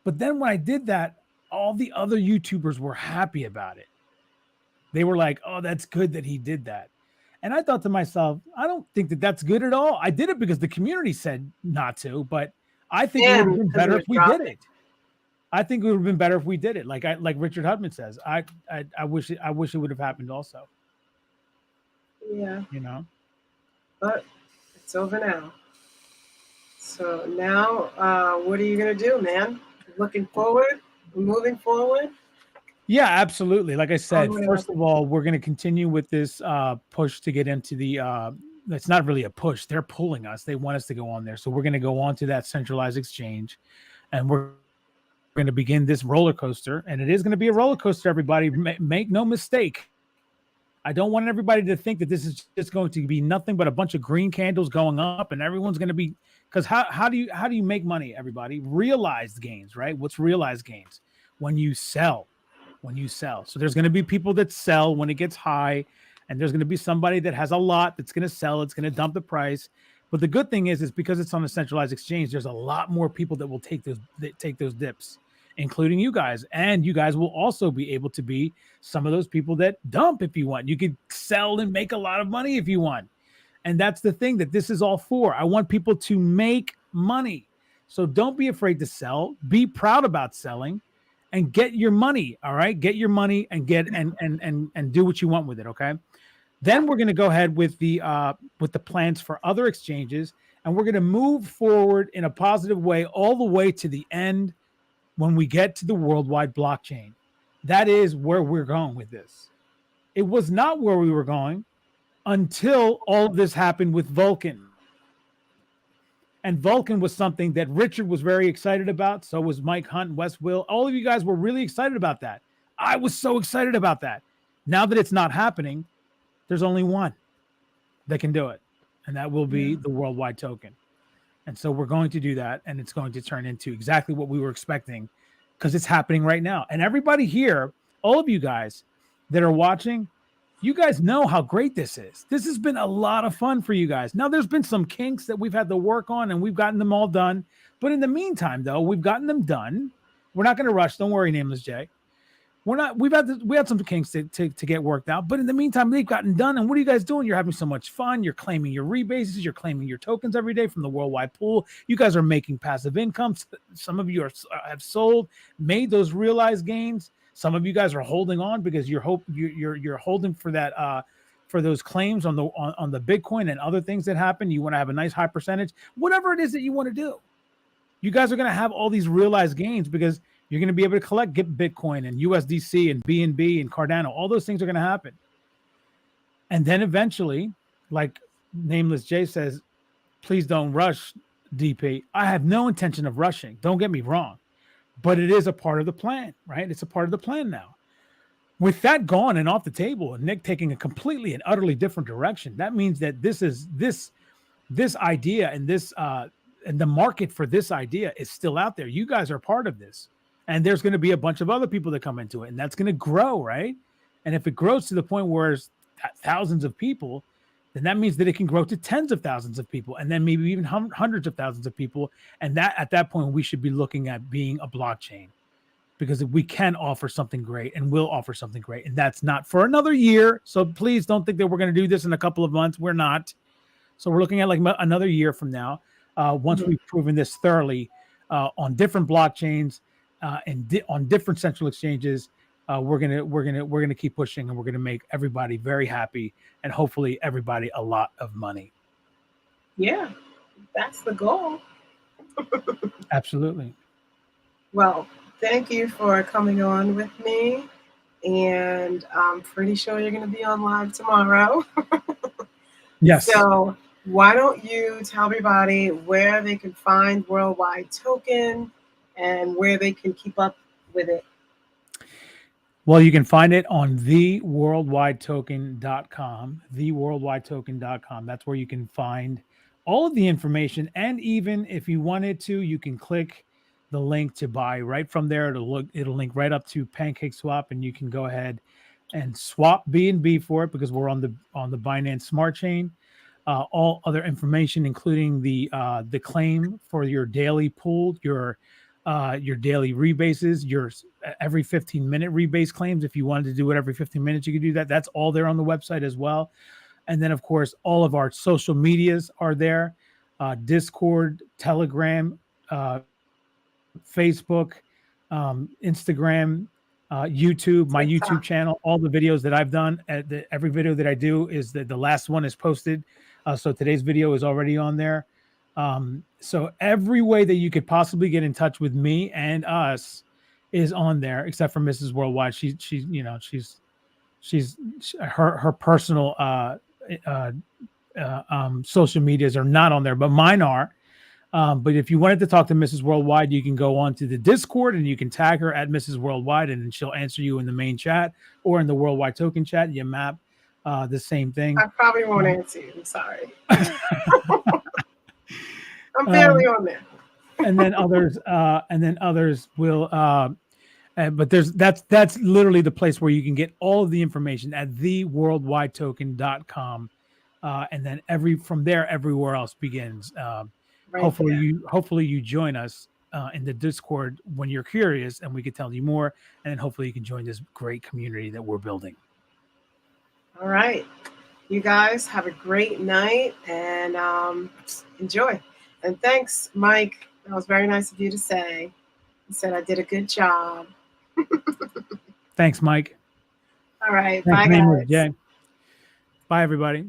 But then when I did that, all the other YouTubers were happy about it. They were like, oh, that's good that he did that. And I thought to myself, I don't think that that's good at all. I did it because the community said not to, but I think it would have been better if we did it. I think it would have been better if we did it. Like Richard Hudman says, I wish it would have happened also. Yeah. But it's over now. So now, what are you going to do, man? Looking forward? Moving forward? Yeah, absolutely. Like I said, first of all, we're going to continue with this push to get into the it's not really a push. They're pulling us. They want us to go on there. So we're going to go on to that centralized exchange, and we're going to begin this roller coaster. And it is going to be a roller coaster, everybody. Make no mistake. I don't want everybody to think that this is just going to be nothing but a bunch of green candles going up and everyone's going to be, because how do you make money, everybody? Realized gains, right? What's realized gains? When you sell. So there's going to be people that sell when it gets high, and there's going to be somebody that has a lot that's going to sell. It's going to dump the price. But the good thing is because it's on a centralized exchange, there's a lot more people that will take those dips, including you guys. And you guys will also be able to be some of those people that dump if you want. You could sell and make a lot of money if you want. And that's the thing that this is all for. I want people to make money. So don't be afraid to sell. Be proud about selling and get your money. All right. Get your money and get and do what you want with it. Okay. Then we're going to go ahead with the plans for other exchanges, and we're going to move forward in a positive way all the way to the end when we get to the worldwide blockchain. That is where we're going with this. It was not where we were going until all of this happened with Vulcan. And Vulcan was something that Richard was very excited about. So was Mike Hunt, Wes Will. All of you guys were really excited about that. I was so excited about that. Now that it's not happening, there's only one that can do it, and that will be the worldwide token. And so we're going to do that, and it's going to turn into exactly what we were expecting, because it's happening right now. And everybody here, all of you guys that are watching, you guys know how great this is. This has been a lot of fun for you guys. Now, there's been some kinks that we've had to work on, and we've gotten them all done. But in the meantime, though, we've gotten them done. We're not going to rush. Don't worry, Nameless Jay. We had some kinks to get worked out, but in the meantime, they've gotten done. And what are you guys doing? You're having so much fun. You're claiming your rebases. You're claiming your tokens every day from the worldwide pool. You guys are making passive income. Some of you have sold, made those realized gains. Some of you guys are holding on because you're holding for that for those claims on the Bitcoin and other things that happen. You want to have a nice high percentage, whatever it is that you want to do. You guys are going to have all these realized gains because you're going to be able to get Bitcoin and USDC and BNB and Cardano. All those things are going to happen. And then eventually, like Nameless Jay says, please don't rush, DP. I have no intention of rushing. Don't get me wrong. But it is a part of the plan, right? It's a part of the plan now. With that gone and off the table, and Nick taking a completely and utterly different direction, that means that this idea and this and the market for this idea is still out there. You guys are part of this. And there's going to be a bunch of other people that come into it, and that's going to grow, right? And if it grows to the point where it's thousands of people, then that means that it can grow to tens of thousands of people, and then maybe even hundreds of thousands of people. And that at that point, we should be looking at being a blockchain, because we can offer something great and will offer something great. And that's not for another year. So please don't think that we're going to do this in a couple of months. We're not. So we're looking at like another year from now, once we've proven this thoroughly on different blockchains. And on different central exchanges, we're gonna keep pushing, and we're gonna make everybody very happy, and hopefully everybody a lot of money. Yeah, that's the goal. Absolutely. Well, thank you for coming on with me, and I'm pretty sure you're gonna be on live tomorrow. Yes. So why don't you tell everybody where they can find Worldwide Token and where they can keep up with it? Well, you can find it on theworldwidetoken.com, theworldwidetoken.com. That's where you can find all of the information. And even if you wanted to, you can click the link to buy right from there. It'll link right up to PancakeSwap, and you can go ahead and swap BNB for it, because we're on the Binance Smart Chain. All other information, including the claim for your daily pool, your daily rebases, your every 15-minute rebase claims. If you wanted to do it every 15 minutes, you could do that. That's all there on the website as well. And then, of course, all of our social medias are there: Discord, Telegram, Facebook, Instagram, YouTube, my YouTube channel. All the videos that I've done, every video that I do is the last one is posted. So today's video is already on there. So every way that you could possibly get in touch with me and us is on there, except for Mrs. Worldwide. Her personal social medias are not on there, but mine are. But if you wanted to talk to Mrs. Worldwide, you can go on to the Discord and you can tag her at Mrs. Worldwide, and she'll answer you in the main chat or in the Worldwide Token chat. You map the same thing. I probably won't answer you. I'm sorry. I'm barely on there. and then others will. But that's literally the place where you can get all of the information at theworldwidetoken.com, and then from there everywhere else begins. Right, hopefully you join us in the Discord when you're curious, and we can tell you more, and then hopefully you can join this great community that we're building. All right, you guys have a great night, and enjoy. And thanks, Mike. That was very nice of you to say. You said I did a good job. Thanks, Mike. All right. Thanks, bye, guys. Yeah. Bye, everybody.